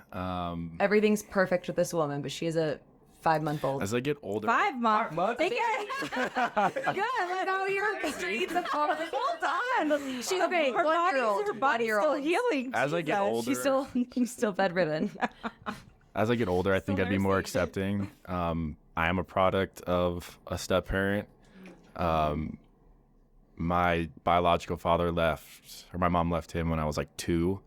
Everything's perfect with this woman, but she is a 5-month-old. As I get older, 5 months. months? They get good. Now you're in the streets of Hold on. She's Okay, her one-year-old, body's still one-year-old. healing. as I get Jesus. older, She's still bedridden. as I get older, I think I'd be more accepting. I am a product of a step parent. My biological father my mom left him when I was like 2,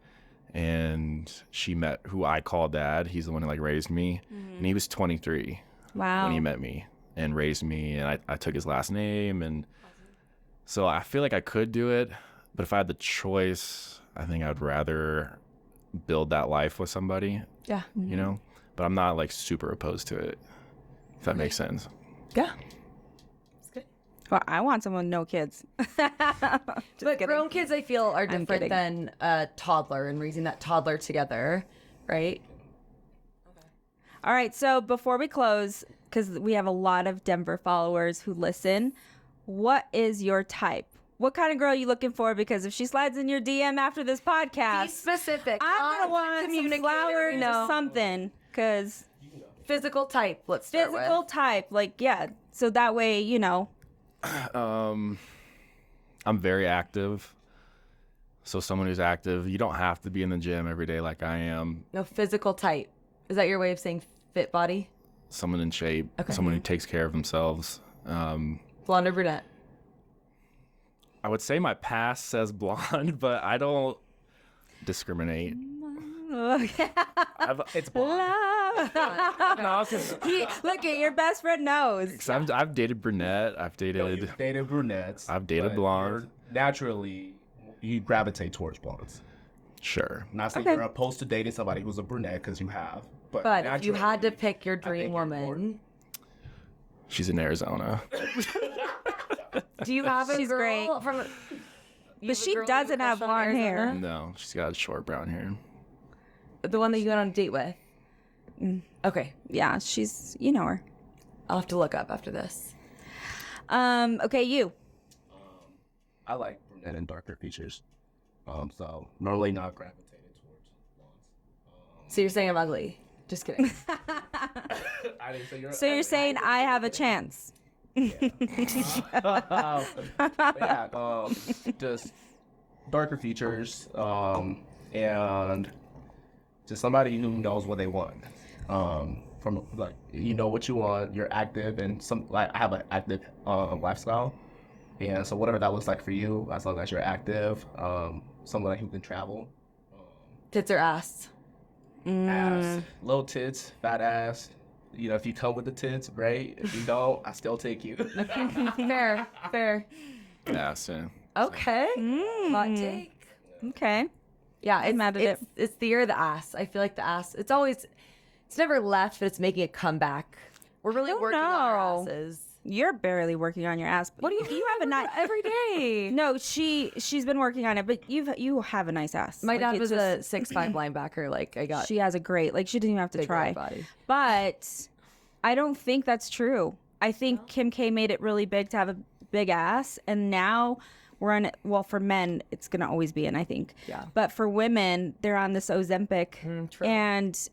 and she met who I call dad. He's the one who like raised me, and he was 23 Wow. when he met me and raised me, and I took his last name, and so I feel like I could do it, but if I had the choice, I think I'd rather build that life with somebody, Yeah. but I'm not like super opposed to it, if that makes sense. Yeah. Well, I want someone with no kids. But grown kids, I feel, are different kidding. than a toddler and raising that toddler together, right? All right, so before we close, because we have a lot of Denver followers who listen, what is your type? What kind of girl are you looking for? Because if she slides in your DM after this Be podcast, specific. I'm going to want some flowers or something. Because Physical type, let's start physical with. type, like, yeah. So that way, I'm very active. So someone who's active, you don't have to be in the gym every day like I am. No, physical type. Is that your way of saying fit body? Someone in shape, Okay. someone who takes care of themselves. Blonde or brunette? I would say my past says blonde, but I don't discriminate. It's blonde. No, because Look at your best friend knows. I've dated brunette. I've You've dated. dated brunettes. I've dated but blonde. Naturally, you gravitate towards blondes. Sure. Not saying Okay. you're opposed to dating somebody who's a brunette, because you have. But But if you had to pick your dream think woman, She's in Arizona. do you have a She's girl great. from? But she doesn't have blonde hair. No, she's got short brown hair. The one that you went on a date with. Okay, Yeah, she's, you know her. I'll have to look up after this. Okay, you. I like brunette and darker features. So normally not gravitated towards blondes. So you're saying I'm ugly? Just kidding. I didn't say you're. So you're saying I have a chance. Just darker features, and just somebody who knows what they want. From like, you know what you want, you're active, and I have an active lifestyle, and so whatever that looks like for you, as long as you're active, somebody who can travel. Tits or ass? Ass, little tits, fat ass. If you come with the tits, great. If you don't, I still take you. Fair, fair. Yeah, so Okay. Hot take. Okay. Yeah, it's mad at it. It's the year of the ass. I feel like the ass. It's never left, but it's making a comeback We're really don't working on our know. asses. You're barely working on your ass. What do you You have a nice every day? No, she's been working on it, but you have a nice ass. My Like, dad it's was just- a 6'5" linebacker. Like I got She has a great, like, she didn't even have to big try. red body. But I don't think that's true. I think Kim K made it really big to have a big ass, and now we're on it. Well, for men, it's gonna always be in, I think. Yeah. But for women, they're on this Ozempic true. and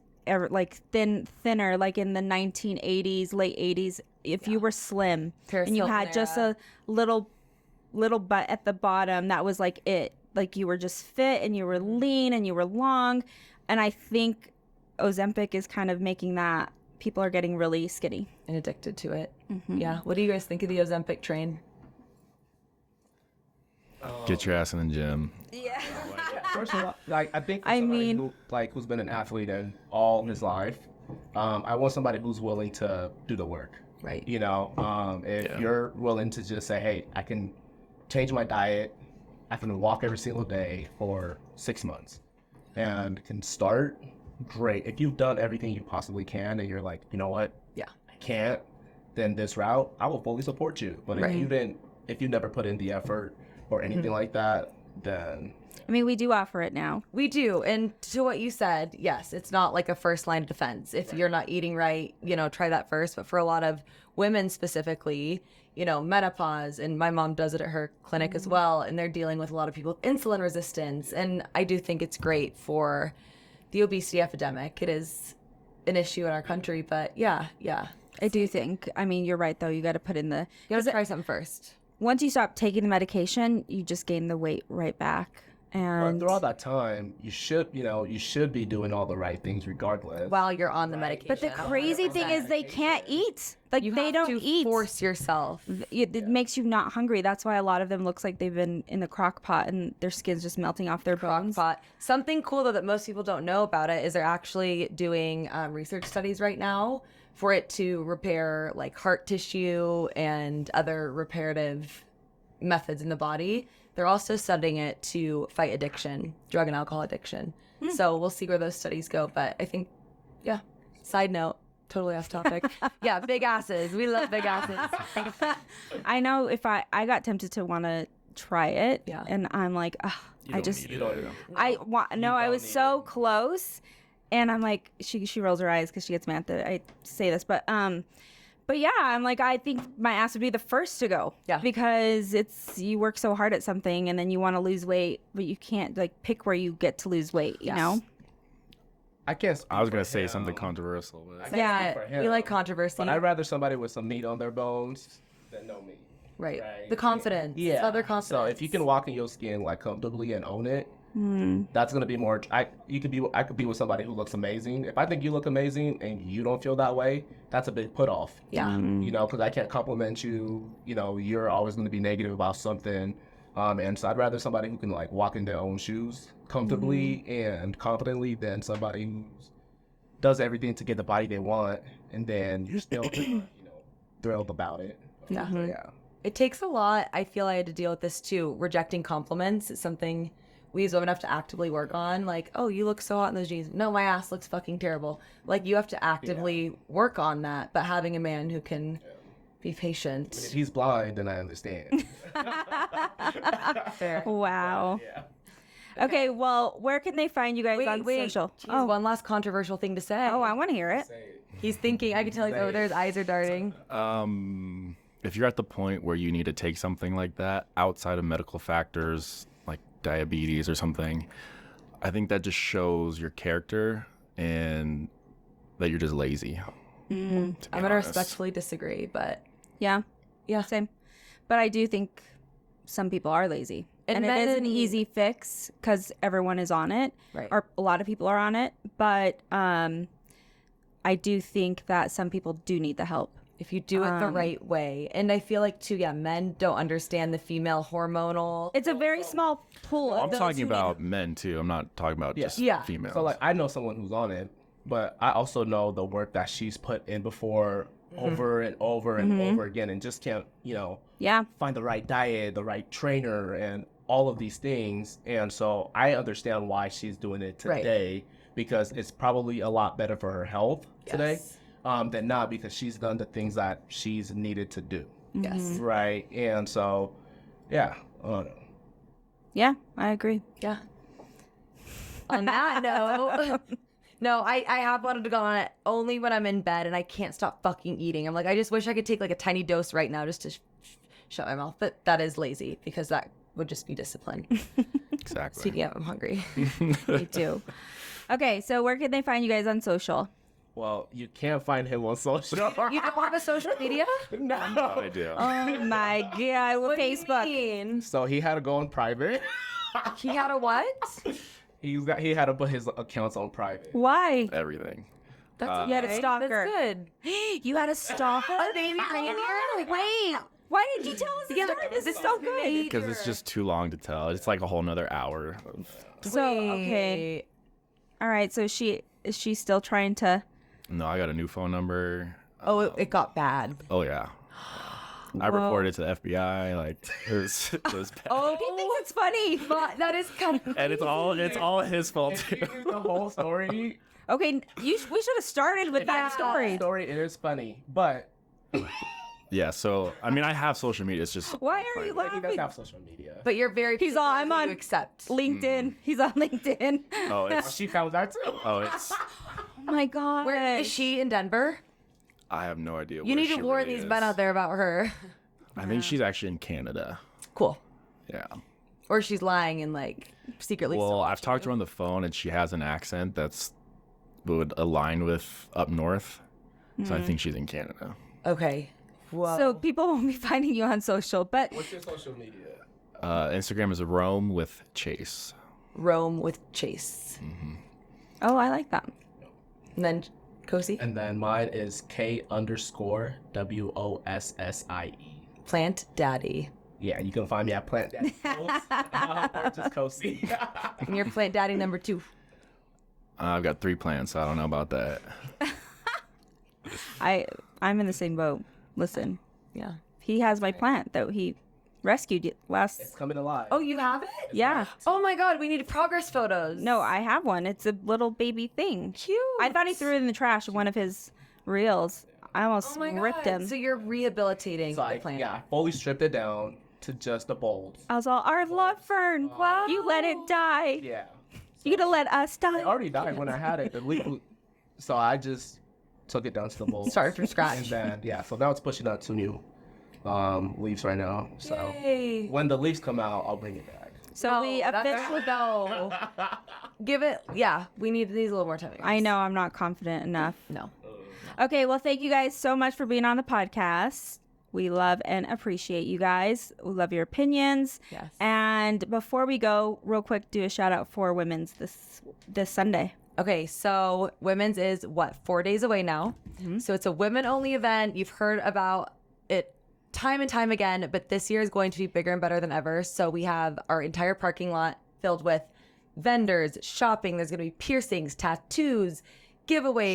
like thinner, like in the 1980s, late 80s. If you were slim Paris and you Hilton had just era. a little butt at the bottom, that was like it. Like you were just fit and you were lean and you were long. And I think Ozempic is kind of making that people are getting really skinny. And addicted to it. Yeah. What do you guys think of the Ozempic train? Get your ass in the gym. First of all, like I think for I somebody mean- who, like who's been an athlete in all his life, I want somebody who's willing to do the work. Right. You know, if you're willing to just say, hey, I can change my diet, I can walk every single day for 6 months, and can start, great. If you've done everything you possibly can, and you're like, you know what, Yeah. I can't, then this route, I will fully support you. But Right. if you never put in the effort or anything like that, then I mean, we do offer it now. We do. And to what you said, yes, it's not like a first line of defense. If you're not eating right, try that first. But for a lot of women specifically, menopause, and my mom does it at her clinic as well, and they're dealing with a lot of people with insulin resistance. And I do think it's great for the obesity epidemic. It is an issue in our country, but yeah. I do think. I mean, you're right though. You got to put in the. You gotta try something first. Once you stop taking the medication, you just gain the weight right back. And through all that time, you should be doing all the right things regardless. While you're on the medication. but the crazy thing is they can't eat. Like you they have don't to eat. force yourself. It makes you not hungry. That's why a lot of them looks like they've been in the crock pot and their skin's just melting off their bones. Pot. Something cool though that most people don't know about it is they're actually doing research studies right now for it to repair like heart tissue and other reparative methods in the body. They're also studying it to fight addiction, drug and alcohol addiction. So we'll see where those studies go. But I think, yeah. Side note, totally off topic. Yeah, big asses. We love big asses. I know if I got tempted to want to try it. Yeah. And I'm like, ugh, I just you don't. I want no. I was so close, and I'm like, she rolls her eyes because she gets mad that I say this, but yeah, I'm like, I think my ass would be the first to go. Yeah. Because you work so hard at something, and then you want to lose weight, but you can't like pick where you get to lose weight. You Yes. know. I can't. Speak I was for gonna say him, something controversial, but Yeah. for We him. like controversy. But I'd rather somebody with some meat on their bones than no meat. Right. Right. The confidence. Yeah. It's other confidence. So if you can walk in your skin like comfortably and own it, that's gonna be more. I could be with somebody who looks amazing. If I think you look amazing and you don't feel that way, that's a big put off. Yeah. Because I can't compliment you. You're always gonna be negative about something. And so I'd rather somebody who can like walk in their own shoes comfortably and confidently than somebody who does everything to get the body they want and then you're still thrilled about it. Yeah. Yeah. It takes a lot. I feel I had to deal with this too. Rejecting compliments is something we as women have to actively work on. Like, oh, you look so hot in those jeans. No, my ass looks fucking terrible. Like, you have to actively work on that. But having a man who can be patient. If he's blind, then I understand. Fair. Wow. Okay. Well, where can they find you guys on social? Jeez, one last controversial thing to say. Oh, I want to hear it. He's thinking. I can tell he's over there. His eyes are darting. if you're at the point where you need to take something like that outside of medical factors like diabetes or something, I think that just shows your character and that you're just lazy. I'm gonna respectfully disagree, but Yeah. yeah, Same. But I do think some people are lazy. And And, it is an men- easy fix because everyone is on it. Right. Or a lot of people are on it. But I do think that some people do need the help. if you do it the right way. And I feel like too, yeah, men don't understand the female hormonal. It's a very small pool of I'm those talking who need about men too. I'm not talking about just Yeah. females. So like I know someone who's on it, but I also know the work that she's put in before over and over and over again and just can't, Yeah. find the right diet, the right trainer and all of these things. And so I understand why she's doing it Right. today because it's probably a lot better for her health today. Yes. than not, because she's done the things that she's needed to do. Yes. Right. And so, yeah. Yeah, I agree. Yeah. On that note, no, I have wanted to go on it only when I'm in bed and I can't stop fucking eating. I'm like, I just wish I could take like a tiny dose right now just to shut my mouth. But that is lazy because that would just be discipline. Exactly. Speaking of, I'm hungry. Me too. Okay, so where can they find you guys on social? Well, you can't find him on social. You don't have a social media? No. I do. Oh my god, What Facebook. do you mean? So he had to go on private. He had a what? He had to put his accounts on private. Okay. Everything. That's You had a okay. stalker. That's good. You had a stalker? A baby reindeer? Wait. Why did you tell us this story? This is so good. Because it's just too long to tell. It's like a whole nother hour. So, okay. All right, so is she still trying to... No, I got a new phone number. Oh, it got bad. Oh, yeah. I Whoa. reported to the FBI. Like, it was bad. Oh, He thinks it's funny. but that is kind of... And it's all his fault, too. The whole story. Okay, we should have started with that story. Story, it is funny, but Yeah, so, I mean, I have social media. It's just... Why are you he does laughing? have social media. But you're very... He's all, I'm particular on who you accept. LinkedIn. He's on LinkedIn. Oh, it's... She found that too. Oh, it's... Oh my god. Where is she in Denver? I have no idea You where need she to warn really these is. men out there about her. I think she's actually in Canada. Cool. Yeah. Or she's lying and like secretly. Well, still I've talked to her on the phone, and she has an accent that's would align with up north. So I think she's in Canada. Okay. Whoa. So people won't be finding you on social, but What's your social media? Instagram is Rome with Chase. Rome with Chase. oh, I like that. And then Kossi. And then mine is K_WOSSIE. Plant Daddy. Yeah, you can find me at Plant Daddy Post, or just Kossi. And you're Plant Daddy number 2. I've got 3 plants, so I don't know about that. I'm in the same boat. Listen, Yeah. he has my plant that he rescued last. It's coming alive. Oh, you have it? Yeah. Oh my God, we need progress photos. No, I have one. It's a little baby thing. Cute. I thought he threw it in the trash in one of his reels. I almost Oh my ripped God. him. So you're rehabilitating So the plant. I fully stripped it down to just the bulbs. I was all, our love fern. Wow. You let it die. Yeah. You gonna let us die? It already died when I had it. The leaf. So I just took it down to the bulbs. Started from scratch. And then, yeah, so now it's pushing out 2 new leaves right now. So Yay. when the leaves come out, I'll bring it back. So we officially. No. Give it. Yeah, we need these a little more time. I know I'm not confident enough. No. Okay, well, thank you guys so much for being on the podcast. We love and appreciate you guys. We love your opinions. Yes. And before we go, real quick, do a shout out for Women's this Sunday. Okay, so Women's is what, 4 days away now. So it's a women-only event. You've heard about it time and time again, but this year is going to be bigger and better than ever. So we have our entire parking lot filled with vendors, shopping. There's going to be piercings, tattoos, giveaways,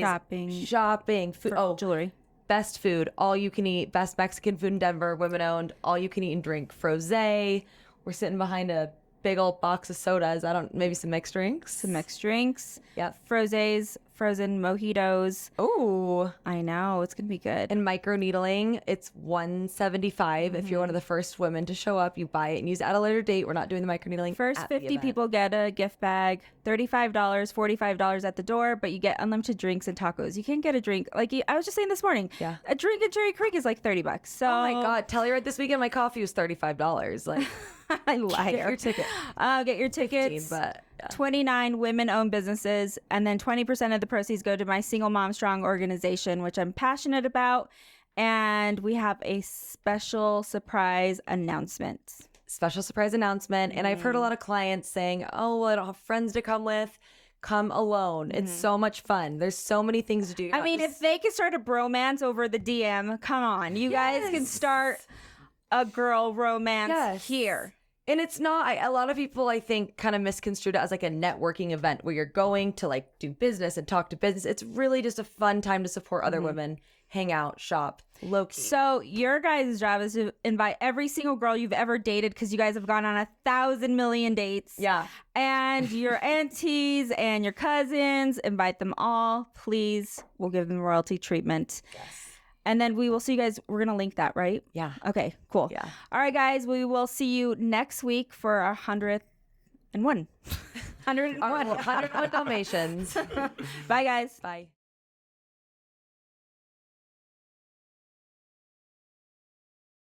shopping, food. Oh, Jewelry. best food, all you can eat, best Mexican food in Denver, women owned, all you can eat and drink, frosé. We're sitting behind a big old box of sodas. Maybe some mixed drinks. Some mixed drinks. Yep. Frosés, frozen mojitos. Oh, I know, it's going to be good. and micro needling, it's $175. If you're one of the first women to show up, you buy it and use it at a later date. We're not doing the micro needling. First at the 50 event. people get a gift bag, $35, $45 at the door, but you get unlimited drinks and tacos. You can't get a drink. Like I was just saying this morning, Yeah. a drink at Cherry Creek is like $30. So Oh my God, Telluride this weekend, my coffee was $35. Like, I liar. get your ticket. Get your 15, tickets. but yeah. 29 women-owned businesses, and then 20% of the proceeds go to my Single Mom Strong organization, which I'm passionate about. And we have a special surprise announcement. Special surprise announcement. And I've heard a lot of clients saying, oh, well, I don't have friends to come with. Come alone. It's so much fun. There's so many things to do. I mean, if they could start a bromance over the DM, come on. You guys can start a girl romance here. And it's not, a lot of people, I think, kind of misconstrued it as like a networking event where you're going to like do business and talk to business. It's really just a fun time to support other women, hang out, shop, low key. So your guys' job is to invite every single girl you've ever dated, because you guys have gone on 1,000 million dates. Yeah. And your aunties and your cousins, invite them all, please. We'll give them royalty treatment. Yes. And then we will see you guys. We're going to link that, right? Yeah. Okay, cool. Yeah. All right, guys. We will see you next week for our 101. 101. 101 Dalmatians. Bye, guys. Bye.